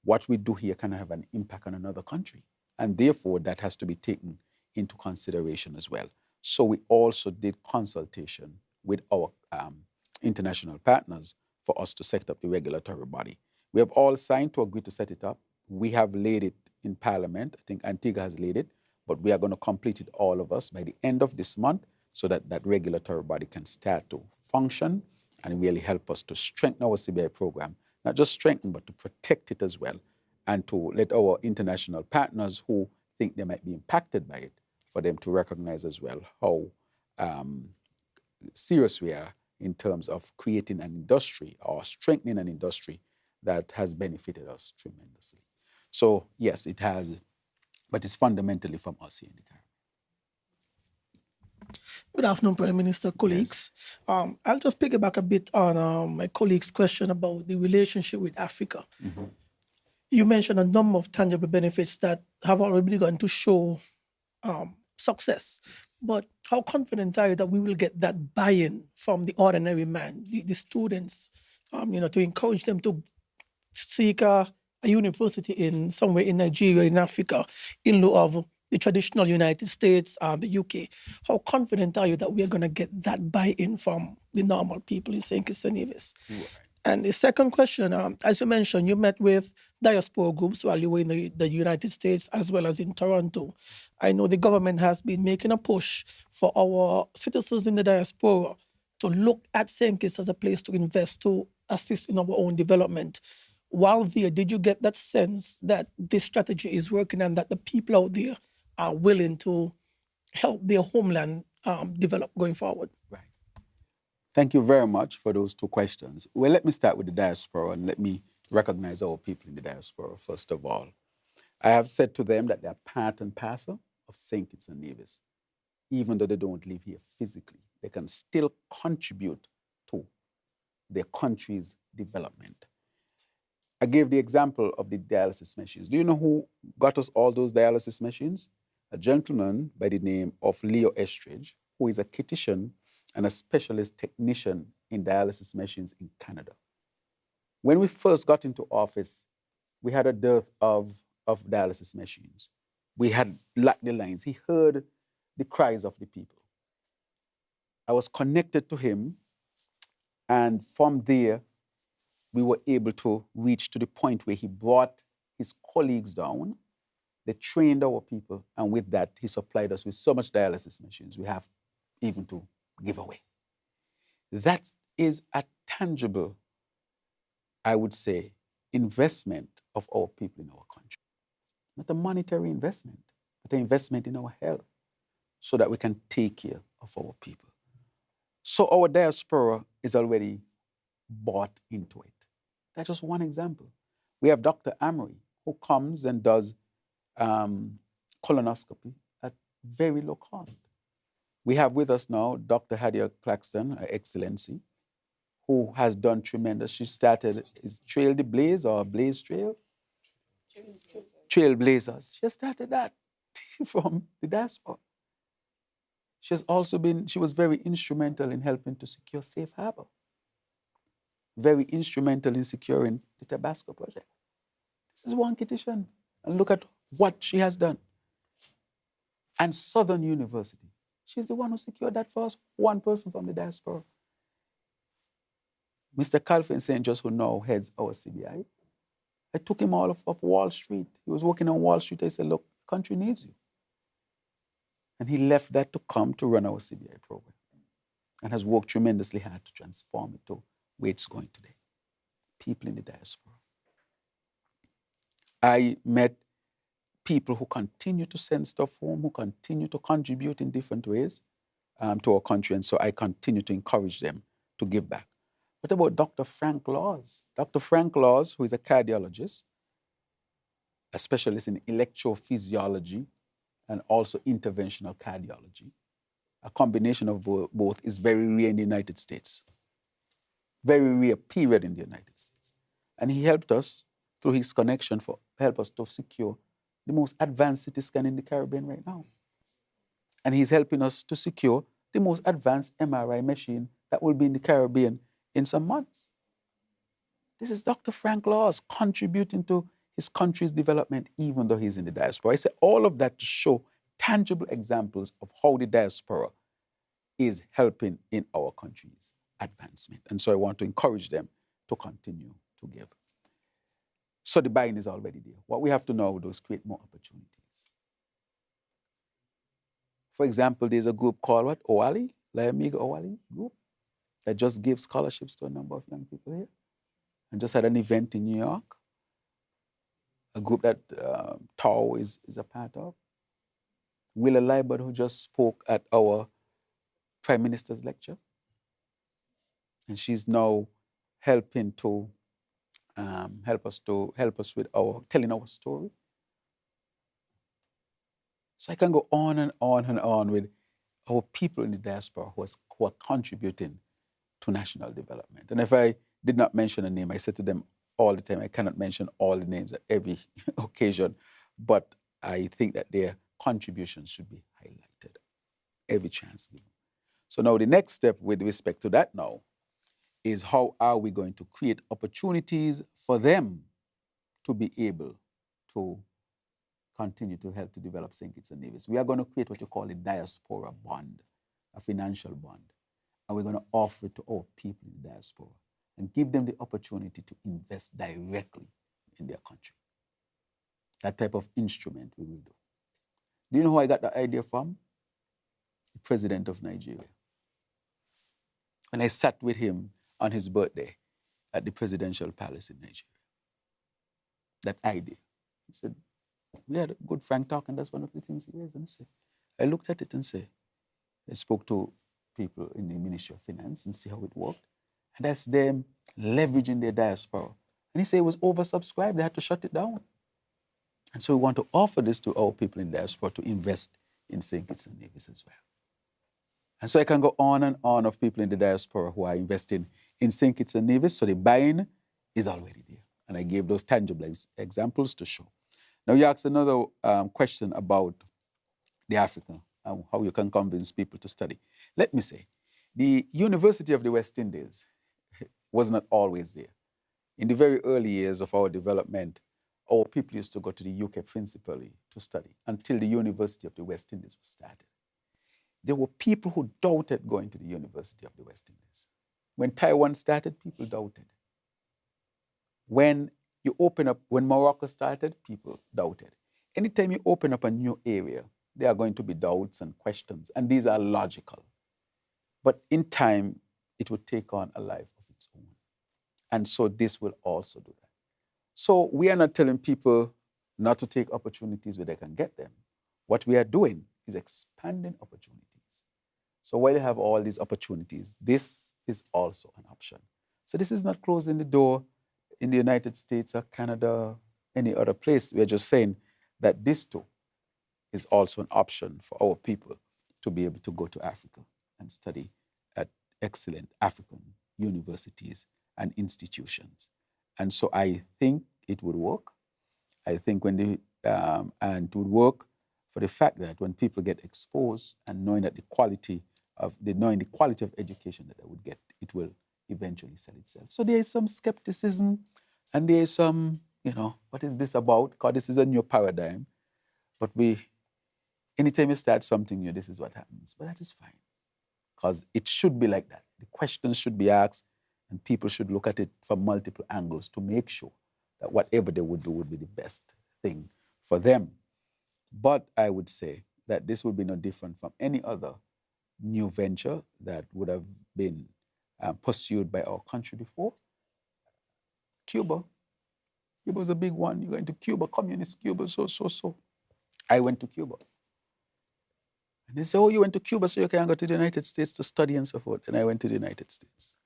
what we do here can have an impact on another country. And therefore, that has to be taken into consideration as well. So we also did consultation with our international partners for us to set up the regulatory body. We have all signed to agree to set it up. We have laid it in Parliament. I think Antigua has laid it, but we are going to complete it, all of us, by the end of this month so that that regulatory body can start to function and really help us to strengthen our CBI program, not just strengthen, but to protect it as well, and to let our international partners who think they might be impacted by it, for them to recognize as well how serious we are in terms of creating an industry or strengthening an industry that has benefited us tremendously. So yes, it has, but it's fundamentally from us here in the Caribbean. Good afternoon, Prime Minister, colleagues. Yes. I'll just piggyback a bit on my colleague's question about the relationship with Africa. Mm-hmm. You mentioned a number of tangible benefits that have already begun to show success. But how confident are you that we will get that buy-in from the ordinary man, the students, to encourage them to seek a university in somewhere in Nigeria, in Africa, in lieu of the traditional United States, the UK? How confident are you that we are going to get that buy-in from the normal people in St. Kitts and Nevis? Right. And the second question, as you mentioned, you met with diaspora groups while you were in the United States as well as in Toronto. I know the government has been making a push for our citizens in the diaspora to look at St. Kitts as a place to invest, to assist in our own development. While there, did you get that sense that this strategy is working and that the people out there are willing to help their homeland develop going forward? Right. Thank you very much for those two questions. Well, let me start with the diaspora and let me recognize our people in the diaspora, first of all. I have said to them that they are part and parcel of St. Kitts and Nevis. Even though they don't live here physically, they can still contribute to their country's development. I gave the example of the dialysis machines. Do you know who got us all those dialysis machines? A gentleman by the name of Leo Estridge, who is a kitchen and a specialist technician in dialysis machines in Canada. When we first got into office, we had a dearth of dialysis machines. We had lacked the lines. He heard the cries of the people. I was connected to him, and from there, we were able to reach to the point where he brought his colleagues down. They trained our people, and with that, he supplied us with so much dialysis machines we have even to give away. That is a tangible, I would say, investment of our people in our country. Not a monetary investment, but an investment in our health so that we can take care of our people. So our diaspora is already bought into it. That's just one example. We have Dr. Amory, who comes and does colonoscopy at very low cost. We have with us now Dr. Hadia Claxton, Her Excellency, who has done tremendous. She started, is Trail the Blaze or Blaze Trail? Trailblazers. She started that from the diaspora. She was very instrumental in helping to secure Safe Harbor. Very instrumental in securing the Tabasco project. This is one petition. And look at what she has done. And Southern University. She's the one who secured that for us, one person from the diaspora. Mr. Calvin St. Just, who now heads our CBI, I took him all off Wall Street. He was working on Wall Street. I said, look, the country needs you. And he left that to come to run our CBI program and has worked tremendously hard to transform it to where it's going today. People in the diaspora. I met people who continue to send stuff home, who continue to contribute in different ways to our country. And so I continue to encourage them to give back. What about Dr. Frank Laws? Dr. Frank Laws, who is a cardiologist, a specialist in electrophysiology and also interventional cardiology. A combination of both is very rare in the United States. Very rare period in the United States. And he helped us through his connection help us to secure the most advanced CT scan in the Caribbean right now. And he's helping us to secure the most advanced MRI machine that will be in the Caribbean in some months. This is Dr. Frank Laws contributing to his country's development, even though he's in the diaspora. I say all of that to show tangible examples of how the diaspora is helping in our country's advancement. And so I want to encourage them to continue to give. So the buy-in is already there. What we have to now do is create more opportunities. For example, there's a group called what? OALI, La Amiga OALI group, that just gives scholarships to a number of young people here. And just had an event in New York, a group that Tao is a part of. Willa Liebert, who just spoke at our Prime Minister's lecture. And she's now helping to help us with telling our story. So I can go on and on and on with our people in the diaspora who are contributing to national development. And if I did not mention a name, I said to them all the time, I cannot mention all the names at every occasion, but I think that their contributions should be highlighted every chance given. So now the next step with respect to that now is how are we going to create opportunities for them to be able to continue to help to develop St. Kitts and Nevis. We are going to create what you call a diaspora bond, a financial bond, and we're going to offer it to our people in the diaspora and give them the opportunity to invest directly in their country. That type of instrument we will do. Do you know who I got the idea from? The president of Nigeria. When I sat with him on his birthday at the presidential palace in Nigeria. That idea. He said, we had a good frank talk, and that's one of the things he raised. And I looked at it and said, I spoke to people in the Ministry of Finance and see how it worked. And that's them leveraging their diaspora And he said it was oversubscribed. They had to shut it down. And so we want to offer this to our people in diaspora to invest in St. Kitts and Nevis as well. And so I can go on and on of people in the diaspora who are investing in St. Kitts and Nevis. So the buy-in is already there. And I gave those tangible examples to show. Now you asked another question about the Africa, and how you can convince people to study. Let me say, the University of the West Indies was not always there. In the very early years of our development, our people used to go to the UK principally to study until the University of the West Indies was started. There were people who doubted going to the University of the West Indies. When Taiwan started, people doubted. When Morocco started, people doubted. Anytime you open up a new area, there are going to be doubts and questions, and these are logical. But in time, it will take on a life of its own. And so this will also do that. So we are not telling people not to take opportunities where they can get them. What we are doing is expanding opportunities. So while you have all these opportunities, this is also an option. So this is not closing the door in the United States or Canada, any other place. We're just saying that this too is also an option for our people to be able to go to Africa and study at excellent African universities and institutions. And so I think it would work. I think and it would work for the fact that when people get exposed and knowing the quality of education that they would get, it will eventually sell itself. So there is some skepticism, and there is some, what is this about? Because this is a new paradigm. But anytime you start something new, this is what happens. But that is fine, because it should be like that. The questions should be asked, and people should look at it from multiple angles to make sure that whatever they would do would be the best thing for them. But I would say that this would be no different from any other new venture that would have been pursued by our country before. Cuba. Cuba was a big one. You go into Cuba, communist Cuba, so. I went to Cuba. And they say, oh, you went to Cuba, so you can go to the United States to study and so forth. And I went to the United States.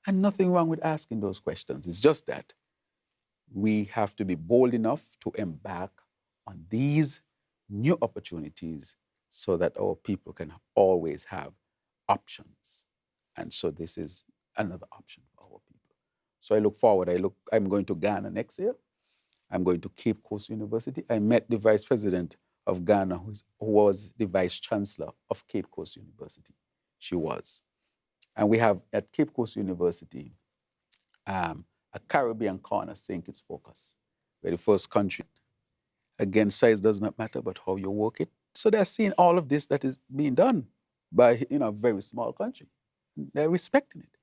And nothing wrong with asking those questions. It's just that we have to be bold enough to embark on these new opportunities so that our people can always have options. And so this is another option for our people. So I look forward. I'm going to Ghana next year. I'm going to Cape Coast University. I met the vice president of Ghana, who was the vice chancellor of Cape Coast University. She was. And we have at Cape Coast University a Caribbean corner, St. Kitts focus. We're the first country. Again, size does not matter, but how you work it. So they're seeing all of this that is being done by a very small country. They're respecting it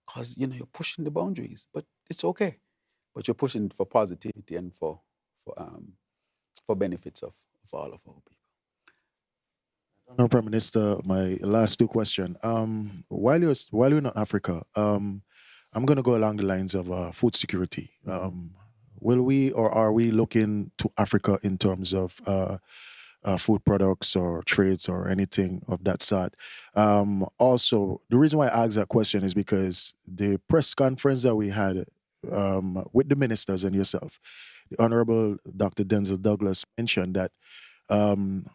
because you're pushing the boundaries, but it's okay. But you're pushing for positivity and for benefits of all of our people. No, Prime Minister, my last two questions. While you're in Africa, I'm going to go along the lines of food security. Will we or are we looking to Africa in terms of food products or trades or anything of that sort? Also, the reason why I asked that question is because the press conference that we had with the ministers and yourself, the Honorable Dr. Denzel Douglas mentioned that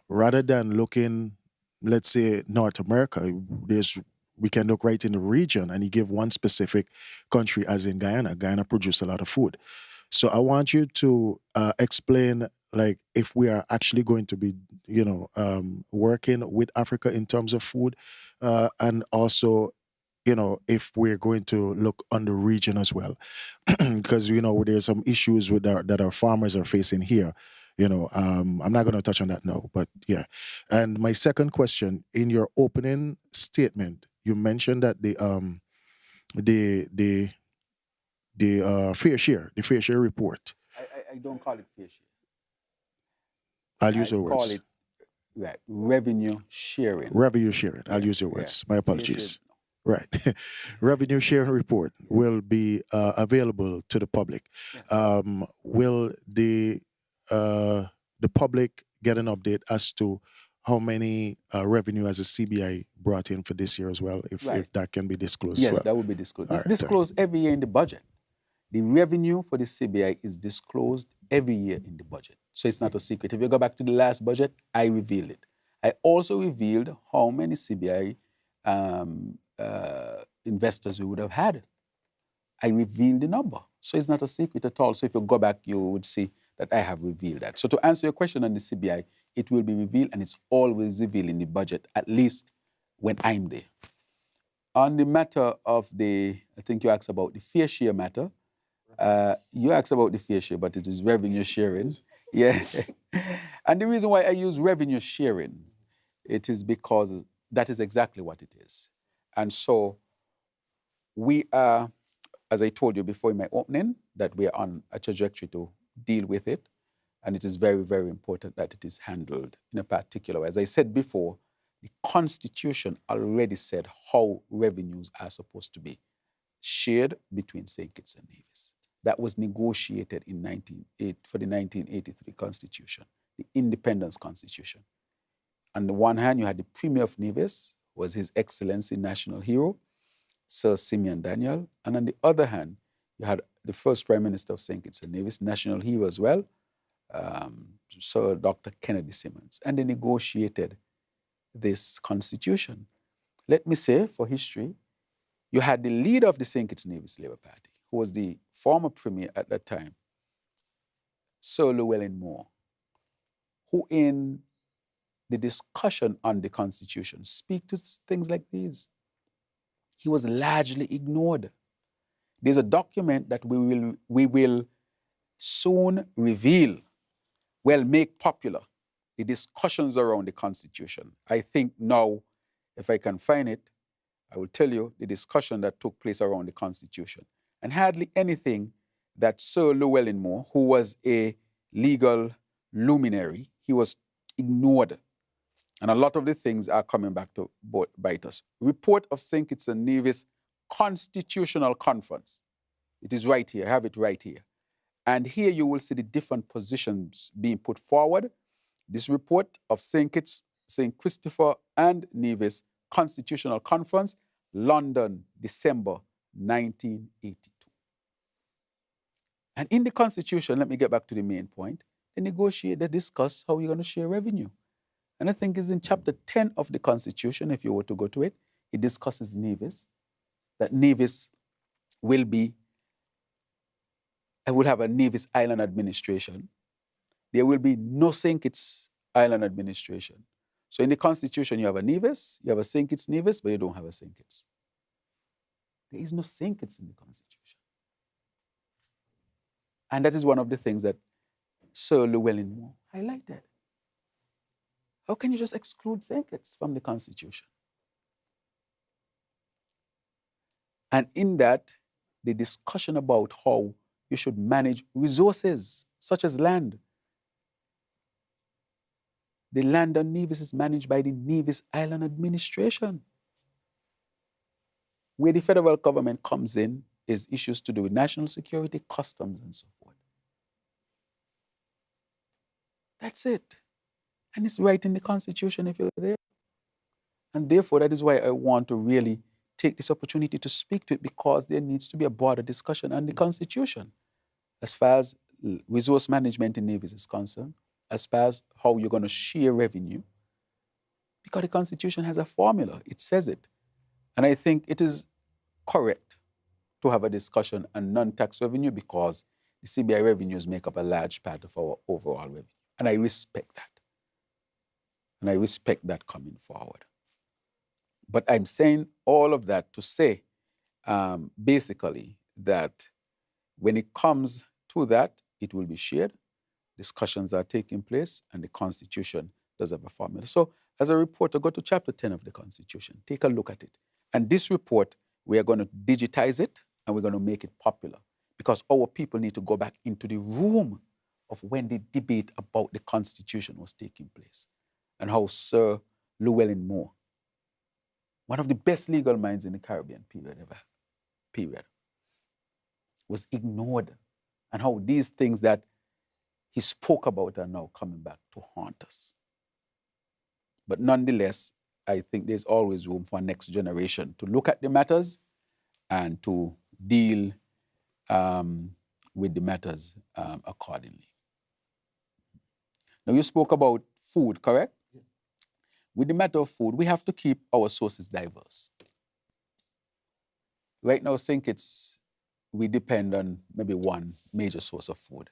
rather than looking, let's say, North America, we can look right in the region, and he gave one specific country, as in Guyana. Guyana produces a lot of food. So I want you to explain, like, if we are actually going to be, working with Africa in terms of food, and also, if we're going to look on the region as well, because there's some issues with that our farmers are facing here. I'm not going to touch on that now, but yeah. And my second question: in your opening statement, you mentioned that the fair share report. I don't call it fair share. I'll use your words. Call it revenue sharing. Revenue sharing. I'll use your words. My apologies. Right. Revenue sharing report will be available to the public. Yeah. Will the public get an update as to how many revenue as a CBI brought in for this year as well, if that can be disclosed? Yes, as well? that will be disclosed. It's Right, disclosed every year in the budget. The revenue for the CBI is disclosed every year in the budget. So it's not a secret. If you go back to the last budget, I revealed it. I also revealed how many CBI investors we would have had. I revealed the number. So it's not a secret at all. So if you go back, you would see that I have revealed that. So to answer your question on the CBI, it will be revealed, and it's always revealed in the budget, at least when I'm there. On the matter of I think you asked about the fair share matter. You asked about the fair share, but it is revenue sharing. Yeah. And the reason why I use revenue sharing, it is because that is exactly what it is. And so we are, as I told you before in my opening, that we are on a trajectory to deal with it. And it is very, very important that it is handled in a particular way. As I said before, the Constitution already said how revenues are supposed to be shared between St. Kitts and Nevis. That was negotiated in for the 1983 Constitution, the Independence Constitution. On the one hand, you had the Premier of Nevis, was His Excellency National Hero, Sir Simeon Daniel. And on the other hand, you had the first Prime Minister of St. Kitts and Nevis, National Hero as well, Sir Dr. Kennedy Simmons. And they negotiated this constitution. Let me say, for history, you had the leader of the St. Kitts Nevis Labour Party, who was the former premier at that time, Sir Llewellyn Moore, who in the discussion on the constitution speak to things like these. He was largely ignored. There's a document that we will soon reveal, make popular, the discussions around the Constitution. I think now, if I can find it, I will tell you the discussion that took place around the Constitution. And hardly anything that Sir Llewellyn Moore, who was a legal luminary, he was ignored. And a lot of the things are coming back to bite us. Report of St. Kitts and Nevis Constitutional Conference. It is right here. I have it right here. And here you will see the different positions being put forward. This report of St. Kitts, St. Christopher and Nevis Constitutional Conference, London, December 1982. And in the Constitution, let me get back to the main point, they negotiate, they discuss how we're going to share revenue. And I think it's in chapter 10 of the Constitution, if you were to go to it, it discusses Nevis, that Nevis will have a Nevis Island administration. There will be no St. Kitts Island administration. So in the Constitution, you have a Nevis, you have a St. Kitts Nevis, but you don't have a St. Kitts. There is no St. Kitts in the Constitution. And that is one of the things that Sir Llewellyn Moore highlighted. How can you just exclude St. Kitts from the Constitution? And in that, the discussion about how you should manage resources, such as land. The land on Nevis is managed by the Nevis Island Administration. Where the federal government comes in is issues to do with national security, customs, and so forth. That's it. And it's right in the Constitution if you're there. And therefore, that is why I want to really take this opportunity to speak to it, because there needs to be a broader discussion on the Constitution as far as resource management in Nevis is concerned, as far as how you're going to share revenue, because the Constitution has a formula. It says it. And I think it is correct to have a discussion on non-tax revenue, because the CBI revenues make up a large part of our overall revenue. And I respect that. And I respect that coming forward. But I'm saying all of that to say, basically, that when it comes to that, it will be shared. Discussions are taking place, and the Constitution does have a formula. So as a reporter, go to chapter 10 of the Constitution. Take a look at it. And this report, we are going to digitize it, and we're going to make it popular, because our people need to go back into the room of when the debate about the Constitution was taking place, and how Sir Llewellyn Moore, one of the best legal minds in the Caribbean period, was ignored, and how these things that he spoke about are now coming back to haunt us. But nonetheless, I think there's always room for a next generation to look at the matters and to deal with the matters accordingly. Now, you spoke about food, correct? Yeah. With the matter of food, we have to keep our sources diverse. Right now, St. Kitts, we depend on maybe one major source of food.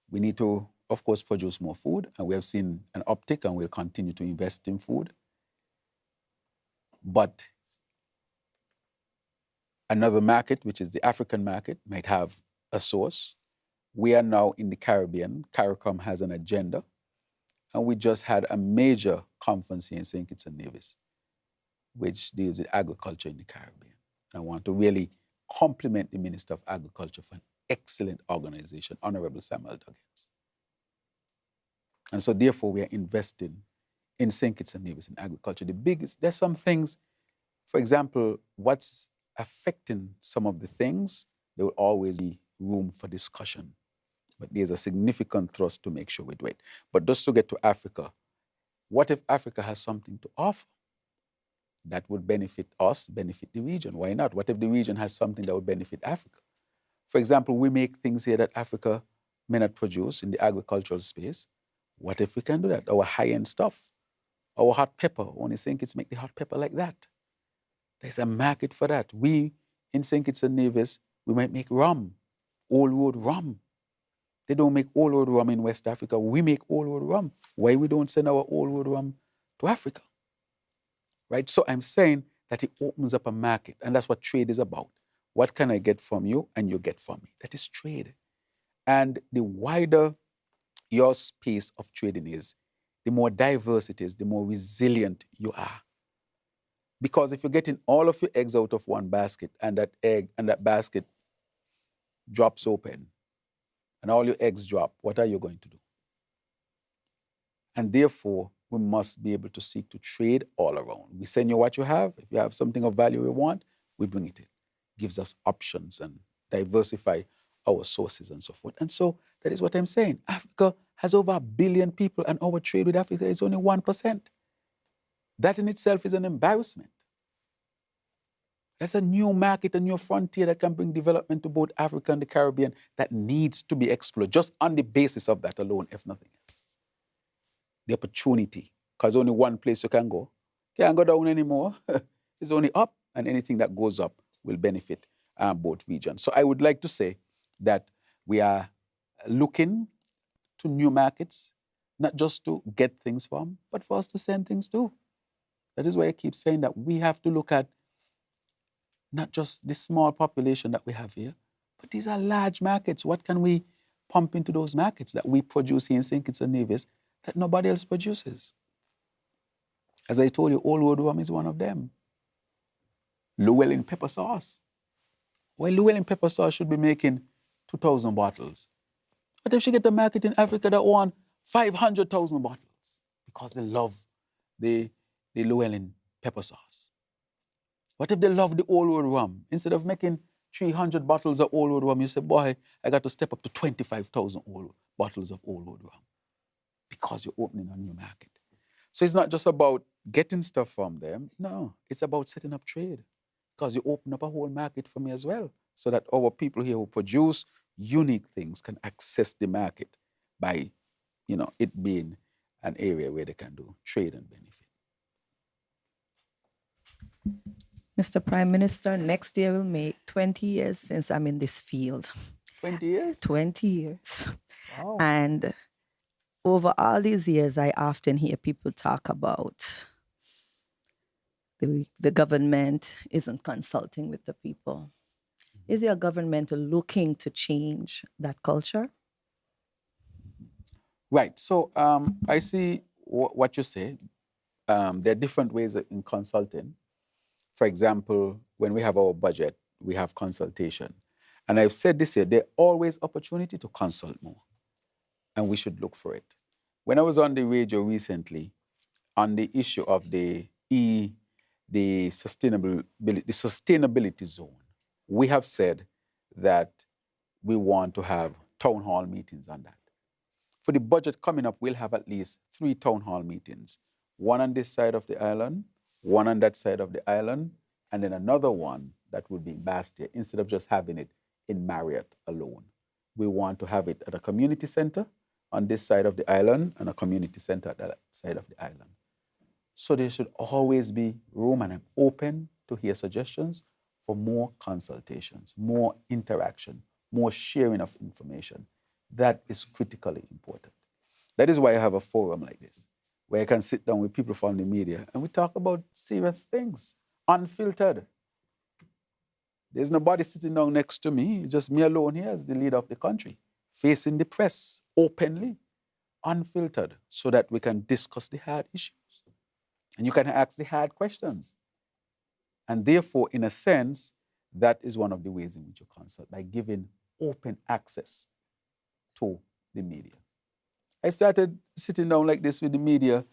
We need to, of course, produce more food, and we have seen an uptick, and we'll continue to invest in food. But another market, which is the African market, might have a source. We are now in the Caribbean. CARICOM has an agenda. And we just had a major conference here in St. Kitts and Nevis, which deals with agriculture in the Caribbean. And I want to really compliment the Minister of Agriculture for an excellent organization, Honorable Samuel Duggins. And so therefore, we are investing in St. Kitts and Nevis in agriculture. There's some things, for example, what's affecting some of the things, there will always be room for discussion. But there's a significant thrust to make sure we do it. But just to get to Africa, what if Africa has something to offer that would benefit us, benefit the region? Why not? What if the region has something that would benefit Africa? For example, we make things here that Africa may not produce in the agricultural space. What if we can do that? Our high-end stuff, our hot pepper, only St. Kitts make the hot pepper like that. There's a market for that. We, in St. Kitts and Nevis, we might make rum, old road rum. They don't make old road rum in West Africa. We make old road rum. Why we don't send our old road rum to Africa? Right? So I'm saying that it opens up a market, and that's what trade is about. What can I get from you and you get from me? That is trade. And the wider your space of trading is, the more diverse it is, the more resilient you are. Because if you're getting all of your eggs out of one basket and that egg and that basket drops open and all your eggs drop, what are you going to do? And therefore, we must be able to seek to trade all around. We send you what you have. If you have something of value we want, we bring it in. Gives us options and diversify our sources and so forth. And so that is what I'm saying. Africa has over 1 billion people, and our trade with Africa is only 1%. That in itself is an embarrassment. That's a new market, a new frontier that can bring development to both Africa and the Caribbean that needs to be explored, just on the basis of that alone, if nothing else. The opportunity, because only one place you can go. Can't go down anymore. It's only up, and anything that goes up will benefit both regions. So I would like to say that we are looking to new markets, not just to get things from, but for us to send things to. That is why I keep saying that we have to look at not just the small population that we have here, but these are large markets. What can we pump into those markets that we produce here in St. Kitts and Nevis that nobody else produces? As I told you, Old Road rum is one of them. Llewellyn pepper sauce. Well, Llewellyn pepper sauce should be making 2,000 bottles. But if she get a market in Africa that want 500,000 bottles because they love the Llewellyn pepper sauce. What if they love the Old Road rum? Instead of making 300 bottles of Old Road rum, you say, boy, I got to step up to 25,000 bottles of Old Road rum because you're opening a new market. So it's not just about getting stuff from them. No, it's about setting up trade because you open up a whole market for me as well so that our people here who produce unique things can access the market by, it being an area where they can do trade and benefit. Mr. Prime Minister, next year will make 20 years since I'm in this field. 20 years? 20 years. Wow. And over all these years, I often hear people talk about the government isn't consulting with the people. Is your government looking to change that culture? Right. So I see what you say. There are different ways in consulting. For example, when we have our budget, we have consultation. And I've said this here, there's always opportunity to consult more. And we should look for it. When I was on the radio recently, on the issue of the sustainability zone, we have said that we want to have town hall meetings on that. For the budget coming up, we'll have at least 3 town hall meetings. One on this side of the island, one on that side of the island, and then another one that would be in Bastia, instead of just having it in Marriott alone. We want to have it at a community center on this side of the island and a community center at that side of the island. So there should always be room, and I'm open to hear suggestions for more consultations, more interaction, more sharing of information. That is critically important. That is why I have a forum like this, where I can sit down with people from the media and we talk about serious things, unfiltered. There's nobody sitting down next to me, just me alone here as the leader of the country, facing the press openly, unfiltered, so that we can discuss the hard issues. And you can ask the hard questions. And therefore, in a sense, that is one of the ways in which you consult, by giving open access to the media. I started sitting down like this with the media,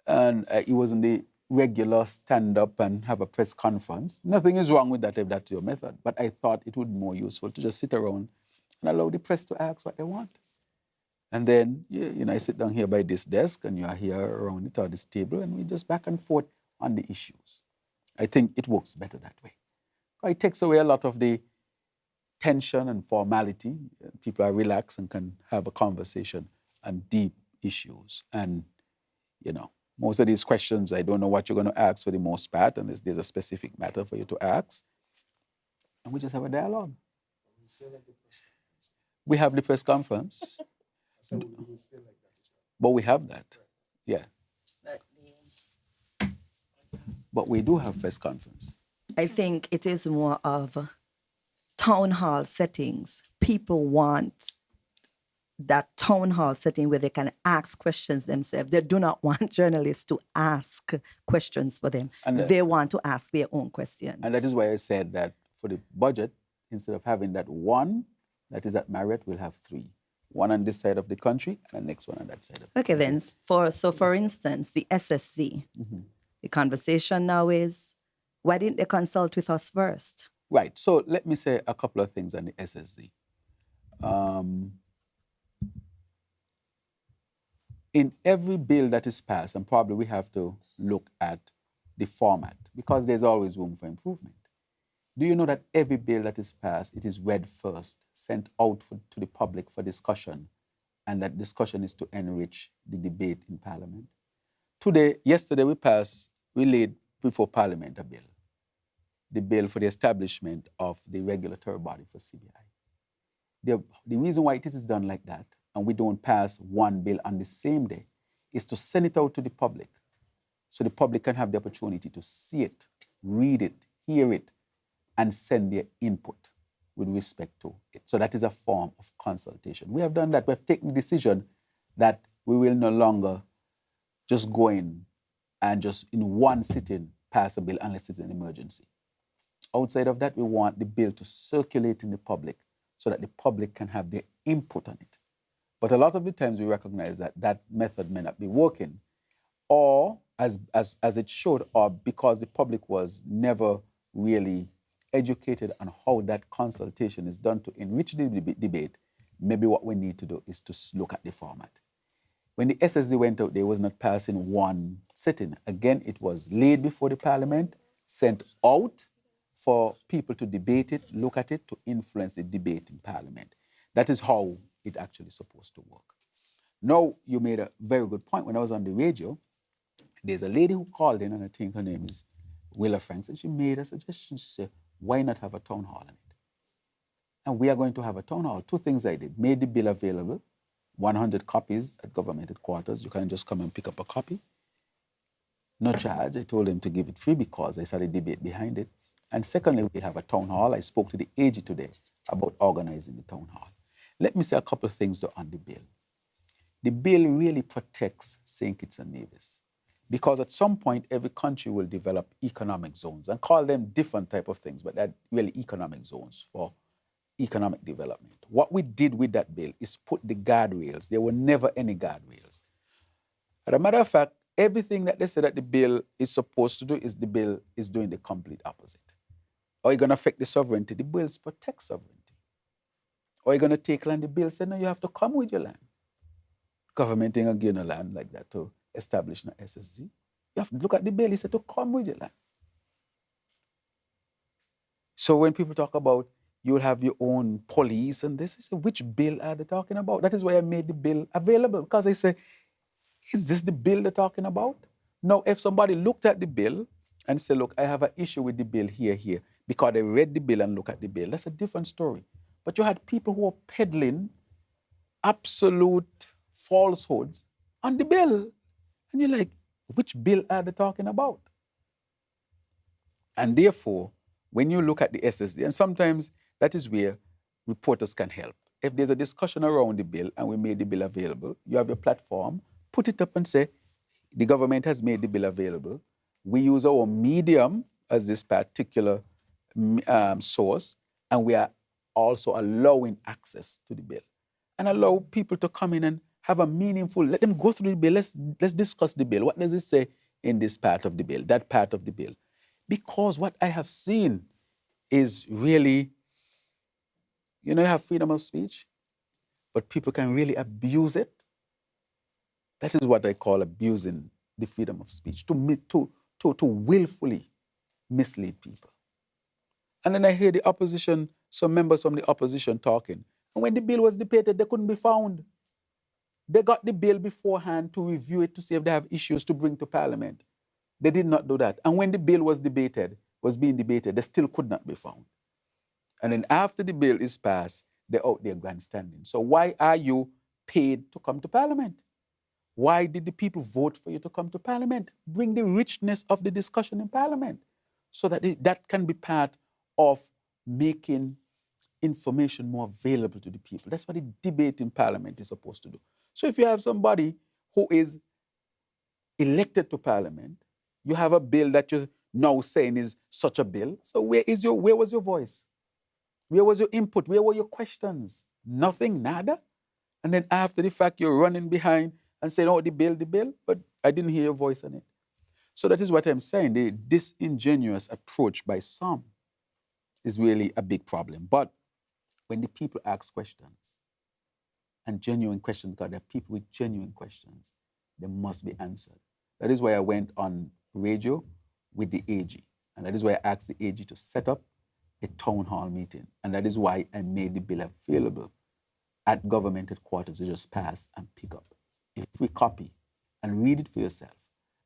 and it wasn't the regular stand up and have a press conference. Nothing is wrong with that if that's your method, but I thought it would be more useful to just sit around and allow the press to ask what they want. And then, I sit down here by this desk and you are here around it or this table, and we just back and forth on the issues. I think it works better that way. It takes away a lot of the tension and formality. People are relaxed and can have a conversation on deep issues. And, most of these questions, I don't know what you're going to ask for the most part, and there's a specific matter for you to ask. And we just have a dialogue. We have the press conference. But we have that, yeah. But we do have press conference. I think it is more of town hall settings. People want that town hall setting where they can ask questions themselves. They do not want journalists to ask questions for them. And they want to ask their own questions. And that is why I said that for the budget, instead of having that one that is at Marriott, we'll have 3. One on this side of the country and the next one on that side of the country. Then, for instance, the SSC, the conversation now is, why didn't they consult with us first? Right. So let me say a couple of things on the SSC. In every bill that is passed, and probably we have to look at the format, because there's always room for improvement. Do you know that every bill that is passed, it is read first, sent out to the public for discussion, and that discussion is to enrich the debate in Parliament? Yesterday we laid before Parliament a bill, the bill for the establishment of the regulatory body for CBI. The reason why it is done like that, and we don't pass one bill on the same day, is to send it out to the public, so the public can have the opportunity to see it, read it, hear it, and send their input with respect to it. So that is a form of consultation. We have done that. We have taken the decision that we will no longer just go in and just in one sitting pass a bill unless it's an emergency. Outside of that, we want the bill to circulate in the public so that the public can have their input on it. But a lot of the times we recognize that that method may not be working, or as it should, or because the public was never really educated on how that consultation is done to enrich the debate. Maybe what we need to do is to look at the format. When the SSD went out, they was not passed in one sitting. Again, it was laid before the Parliament, sent out for people to debate it, look at it, to influence the debate in Parliament. That is how it actually is supposed to work. Now, you made a very good point. When I was on the radio, there's a lady who called in, and I think her name is Willa Franks, and she made a suggestion. She said, why not have a town hall on it? And we are going to have a town hall. 2 things I did. Made the bill available, 100 copies at government headquarters. You can just come and pick up a copy. No charge. I told them to give it free because I saw the debate behind it. And secondly, we have a town hall. I spoke to the AG today about organizing the town hall. Let me say a couple of things on the bill. The bill really protects St. Kitts and Nevis, because at some point, every country will develop economic zones and call them different type of things, but they're really economic zones for economic development. What we did with that bill is put the guardrails. There were never any guardrails. As a matter of fact, everything that they said that the bill is supposed to do is the bill is doing the complete opposite. Are you going to affect the sovereignty? The bills protect sovereignty. Or are you going to take land? The bill said, no, you have to come with your land. Government ain't going to give no land like that to establish an SSZ. You have to look at the bill. He said to come with your land. So when people talk about You'll have your own police and this. I say, which bill are they talking about? That is why I made the bill available, because I say, is this the bill they're talking about? Now, if somebody looked at the bill and said, look, I have an issue with the bill here, because they read the bill and look at the bill, that's a different story. But you had people who were peddling absolute falsehoods on the bill. And you're like, which bill are they talking about? And therefore, when you look at the SSD, and sometimes that is where reporters can help. If there's a discussion around the bill and we made the bill available, you have your platform, put it up and say, the government has made the bill available. We use our medium as this particular source, and we are also allowing access to the bill. And allow people to come in and have a meaningful, let them go through the bill. Let's discuss the bill. What does it say in this part of the bill, that part of the bill? Because what I have seen is really, you have freedom of speech, but people can really abuse it. That is what I call abusing the freedom of speech, to willfully mislead people. And then I hear the opposition, some members from the opposition talking. And when the bill was debated, they couldn't be found. They got the bill beforehand to review it to see if they have issues to bring to Parliament. They did not do that. And when the bill was being debated, they still could not be found. And then after the bill is passed, they're out there grandstanding. So why are you paid to come to Parliament? Why did the people vote for you to come to Parliament? Bring the richness of the discussion in Parliament so that that can be part of making information more available to the people. That's what the debate in Parliament is supposed to do. So if you have somebody who is elected to Parliament, you have a bill that you're now saying is such a bill. So where was your voice? Where was your input? Where were your questions? Nothing, nada. And then after the fact, you're running behind and saying, oh, the bill, but I didn't hear your voice on it. So that is what I'm saying. The disingenuous approach by some is really a big problem. But when the people ask questions, and genuine questions, because there are people with genuine questions, they must be answered. That is why I went on radio with the AG. And that is why I asked the AG to set up a town hall meeting. And that is why I made the bill available at government headquarters to just pass and pick up. If we copy and read it for yourself,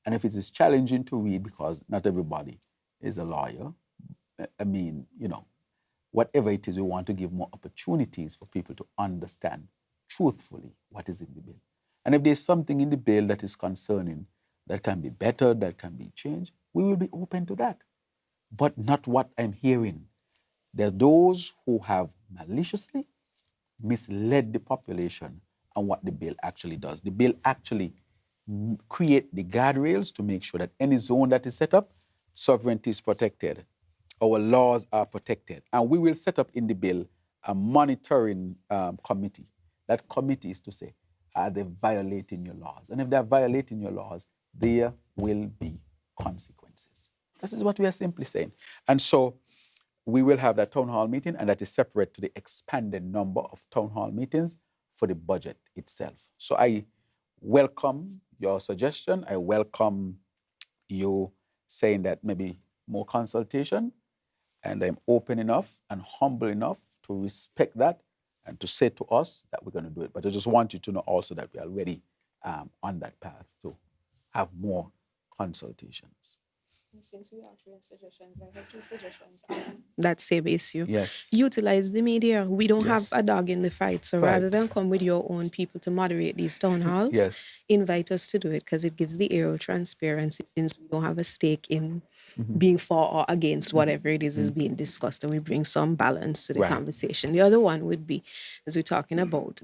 and if it is challenging to read because not everybody is a lawyer, I mean, whatever it is, we want to give more opportunities for people to understand truthfully what is in the bill. And if there's something in the bill that is concerning, that can be better, that can be changed, we will be open to that. But not what I'm hearing. There are those who have maliciously misled the population on what the bill actually does. The bill actually create the guardrails to make sure that any zone that is set up, sovereignty is protected. Our laws are protected. And we will set up in the bill a monitoring committee. That committee is to say, are they violating your laws? And if they're violating your laws, there will be consequences. This is what we are simply saying. And so we will have that town hall meeting, and that is separate to the expanded number of town hall meetings for the budget itself. So I welcome your suggestion. I welcome you saying that maybe more consultation, and I'm open enough and humble enough to respect that and to say to us that we're going to do it. But I just want you to know also that we are already on that path to have more consultations. Since we are offering suggestions, I have two suggestions on that same issue. Yes. Utilize the media. We don't have a dog in the fight. So Right. rather than come with your own people to moderate these town halls, Yes. invite us to do it, because it gives the air of transparency, since we don't have a stake in being for or against whatever it is being discussed, and we bring some balance to the Right. conversation. The other one would be, as we're talking about,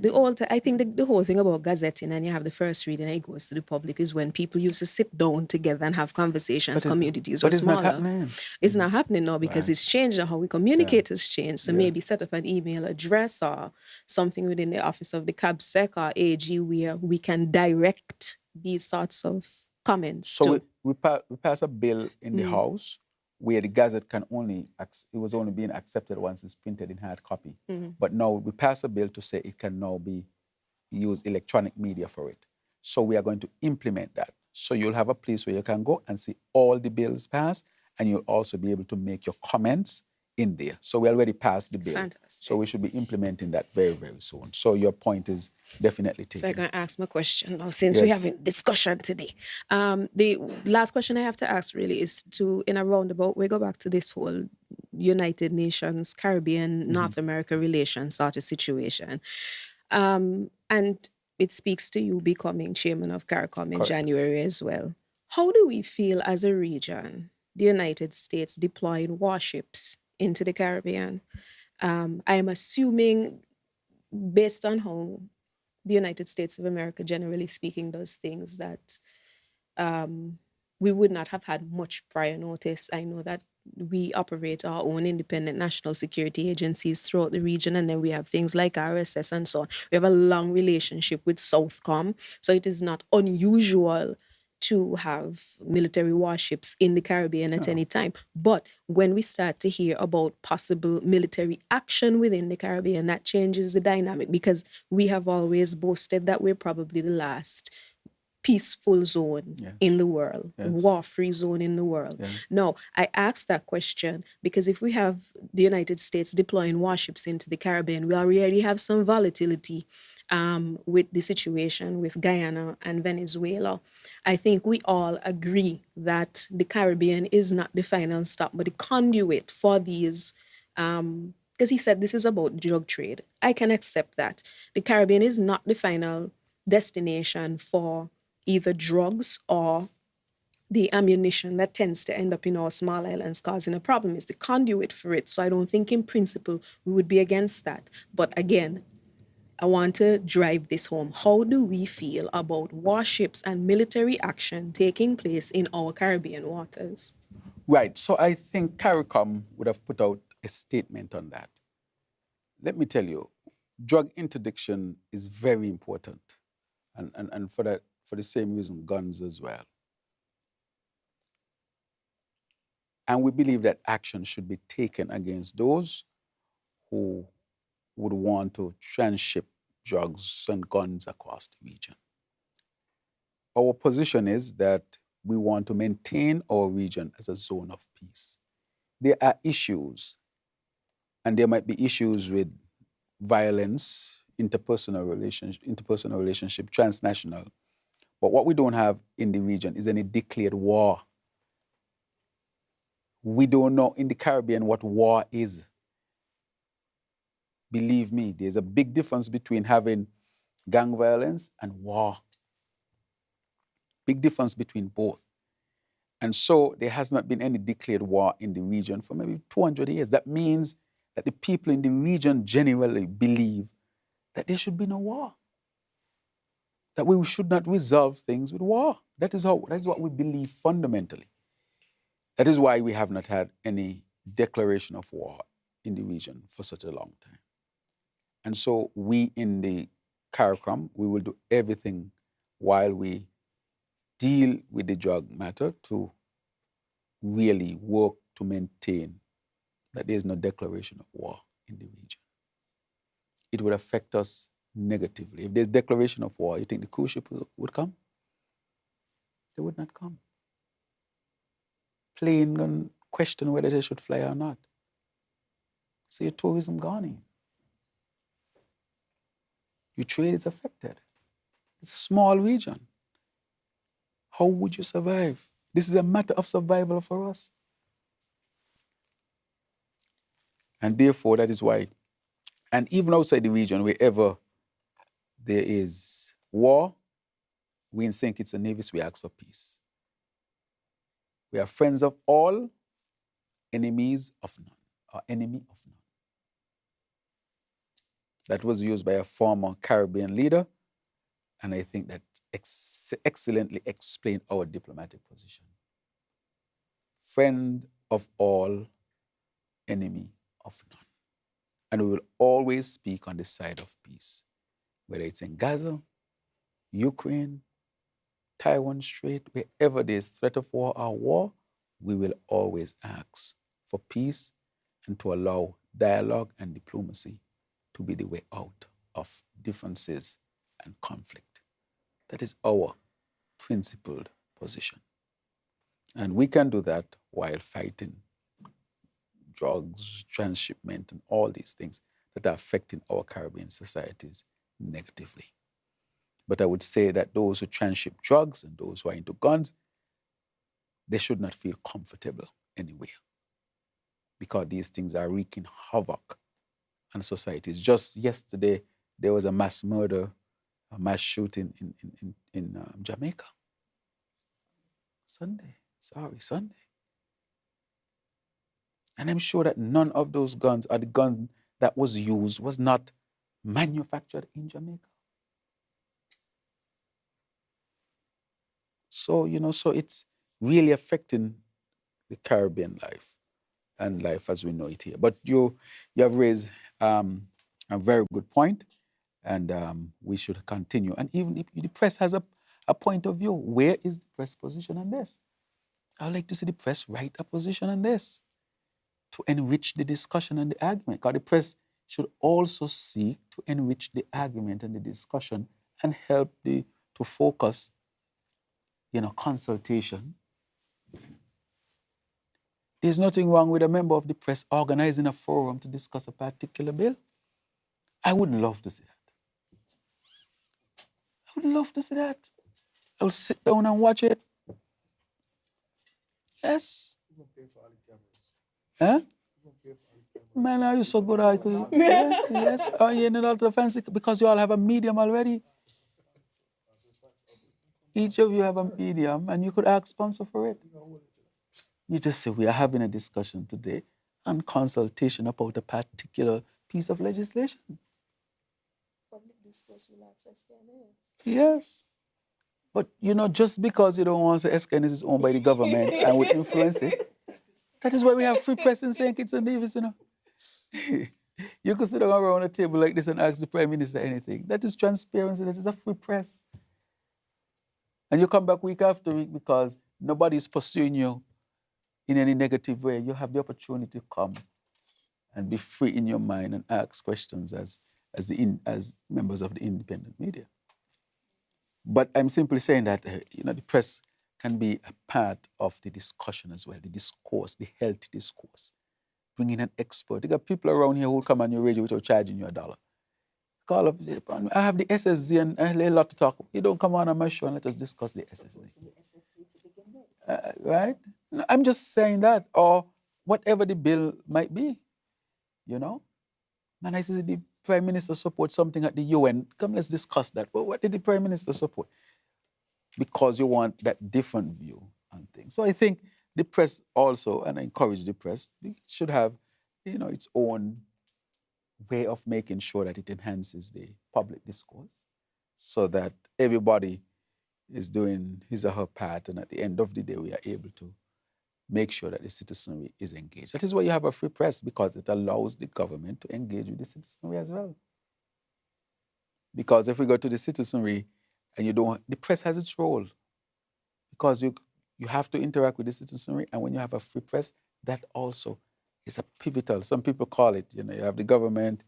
I think the whole thing about gazetting and you have the first reading and it goes to the public is when people used to sit down together and have conversations, communities were But it's not smaller. happening. It's not happening now because it's changed, and how we communicate has changed. So Yeah. maybe set up an email address or something within the office of the CABSEC or AG where we can direct these sorts of comments So to. we pass a bill in the House where the Gazette can only, it was only being accepted once it's printed in hard copy. But now we pass a bill to say it can now be use electronic media for it. So we are going to implement that. So you'll have a place where you can go and see all the bills passed, and you'll also be able to make your comments in there. So we already passed the bill. Fantastic. So we should be implementing that very, very soon. So your point is definitely taken. So I'm going to ask my question now, since we're having discussion today. The last question I have to ask really is to, in a roundabout, we go back to this whole United Nations, Caribbean, North America relations sort of situation. And it speaks to you becoming chairman of CARICOM in January as well. How do we feel as a region, the United States deploying warships into the Caribbean? I'm assuming, based on how the United States of America, generally speaking, does things, that we would not have had much prior notice. I know that we operate our own independent national security agencies throughout the region, and then we have things like RSS and so on. We have a long relationship with Southcom, so it is not unusual to have military warships in the Caribbean at any time. But when we start to hear about possible military action within the Caribbean, that changes the dynamic, because we have always boasted that we're probably the last peaceful zone in the world, war-free zone in the world. Now, I asked that question because if we have the United States deploying warships into the Caribbean, we already have some volatility with the situation with Guyana and Venezuela. I think we all agree that the Caribbean is not the final stop, but the conduit for these, because he said this is about drug trade. I can accept that. The Caribbean is not the final destination for either drugs or the ammunition that tends to end up in our small islands causing a problem. Is the conduit for it. So I don't think in principle we would be against that. But again, I want to drive this home. How do we feel about warships and military action taking place in our Caribbean waters? Right. So I think CARICOM would have put out a statement on that. Let me tell you, drug interdiction is very important. And for the same reason, guns as well. And we believe that action should be taken against those who would want to transship drugs and guns across the region. Our position is that we want to maintain our region as a zone of peace. There are issues, and there might be issues with violence, interpersonal relationship, transnational. But what we don't have in the region is any declared war. We don't know in the Caribbean what war is. Believe me, there's a big difference between having gang violence and war. Big difference between both. And so there has not been any declared war in the region for maybe 200 years. That means that the people in the region generally believe that there should be no war. That we should not resolve things with war. That is what we believe fundamentally. That is why we have not had any declaration of war in the region for such a long time. And so we in the CARICOM, we will do everything while we deal with the drug matter to really work to maintain that there is no declaration of war in the region. It would affect us negatively. If there's declaration of war, you think the cruise ship would come? They would not come. Plane going to question whether they should fly or not. So your tourism gone in. Your trade is affected. It's a small region. How would you survive? This is a matter of survival for us. And therefore, that is why, and even outside the region, wherever there is war, we in St. Kitts and Nevis, we ask for peace. We are friends of all, enemies of none, or enemy of none. That was used by a former Caribbean leader, and I think that excellently explained our diplomatic position. Friend of all, enemy of none. And we will always speak on the side of peace, whether it's in Gaza, Ukraine, Taiwan Strait, wherever there's threat of war or war, we will always ask for peace and to allow dialogue and diplomacy to be the way out of differences and conflict. That is our principled position. And we can do that while fighting drugs, transshipment, and all these things that are affecting our Caribbean societies negatively. But I would say that those who transship drugs and those who are into guns, they should not feel comfortable anywhere, because these things are wreaking havoc on societies. Just yesterday, there was a mass murder, a mass shooting in Jamaica. Sunday. And I'm sure that none of those guns, or the gun that was used, was not manufactured in Jamaica. So, so it's really affecting the Caribbean life and life as we know it here. But you have raised a very good point, and we should continue. And even if the press has a point of view, where is the press position on this? I would like to see the press write a position on this to enrich the discussion and the argument, because the press should also seek to enrich the argument and the discussion and help to focus, consultation. There's nothing wrong with a member of the press organizing a forum to discuss a particular bill. I would love to see that. I will sit down and watch it. Yes. Huh? Man, are you so good? Yes. Oh, you need all the fancy because you all have a medium already. Each of you have a medium, and you could ask sponsor for it. You just say, we are having a discussion today on consultation about a particular piece of legislation. Public discourse will access SKNS. Yes. But, just because you don't want to say SKNS is owned by the government and would influence it, that is why we have free press in St. Kitts and Nevis, You could sit down around a table like this and ask the Prime Minister anything. That is transparency. That is a free press. And you come back week after week because nobody is pursuing you in any negative way. You have the opportunity to come and be free in your mind and ask questions as members of the independent media. But I'm simply saying that the press can be a part of the discussion as well, the discourse, the healthy discourse. Bring in an expert. You got people around here who will come on your radio without charging you $1. Call up, I have the SSZ and I have a lot to talk. You don't come on my show and let us discuss the SSZ. Right? No, I'm just saying that, or whatever the bill might be, Man, I see the Prime Minister support something at the UN. Come, let's discuss that. But what did the Prime Minister support? Because you want that different view on things. So I think the press also, and I encourage the press, should have, its own way of making sure that it enhances the public discourse so that everybody is doing his or her part, and at the end of the day, we are able to make sure that the citizenry is engaged. That is why you have a free press, because it allows the government to engage with the citizenry as well. Because if we go to the citizenry and the press has its role, because you have to interact with the citizenry, and when you have a free press, that also is a pivotal. Some people call it, you have the government,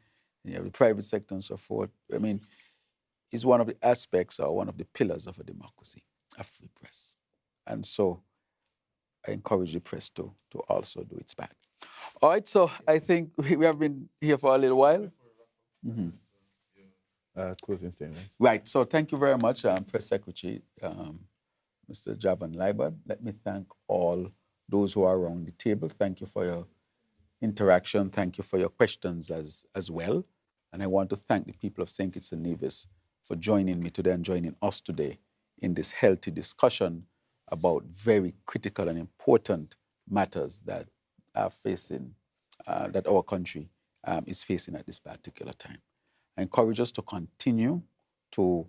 you have the private sector and so forth. I mean, it's one of the aspects or one of the pillars of a democracy, a free press. And so I encourage the press to also do its part. All right, so I think we have been here for a little while. Closing statements. Right, so thank you very much, Press Secretary, Mr. Javan Liebert. Let me thank all those who are around the table. Thank you for your interaction. Thank you for your questions as well. And I want to thank the people of St. Kitts and Nevis for joining me today and joining us today in this healthy discussion about very critical and important matters that are facing, that our country is facing at this particular time. I encourage us to continue to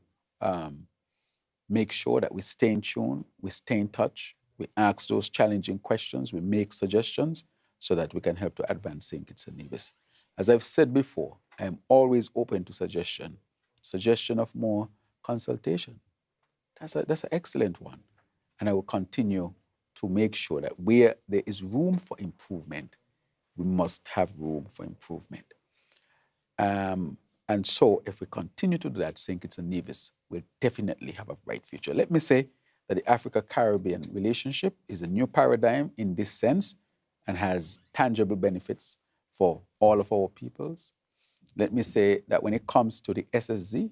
make sure that we stay in tune, we stay in touch, we ask those challenging questions, we make suggestions so that we can help to advance St. Kitts and Nevis. As I've said before, I am always open to suggestion of more consultation. That's an excellent one. And I will continue to make sure that where there is room for improvement, we must have room for improvement. And so if we continue to do that, St. Kitts and Nevis will definitely have a bright future. Let me say that the Africa-Caribbean relationship is a new paradigm in this sense, and has tangible benefits for all of our peoples. Let me say that when it comes to the SSZ,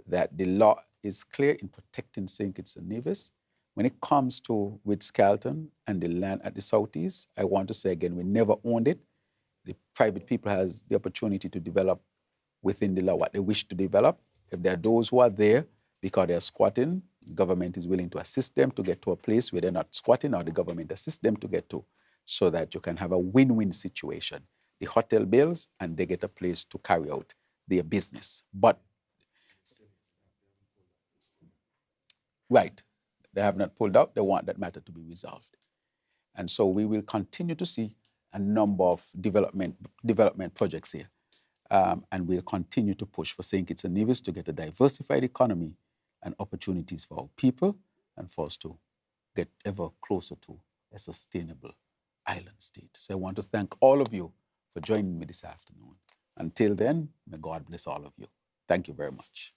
that the law is clear in protecting St. Kitts and Nevis. When it comes to Ritz-Carlton and the land at the Southeast, I want to say again, we never owned it. The private people has the opportunity to develop within the law what they wish to develop. If there are those who are there because they're squatting, the government is willing to assist them to get to a place where they're not squatting, or the government assists them to get to, so that you can have a win-win situation. The hotel bills, and they get a place to carry out their business. But, right, they have not pulled out. They want that matter to be resolved. And so we will continue to see a number of development projects here. And we'll continue to push for St. Kitts and Nevis to get a diversified economy and opportunities for our people, and for us to get ever closer to a sustainable island state. So I want to thank all of you for joining me this afternoon. Until then, may God bless all of you. Thank you very much.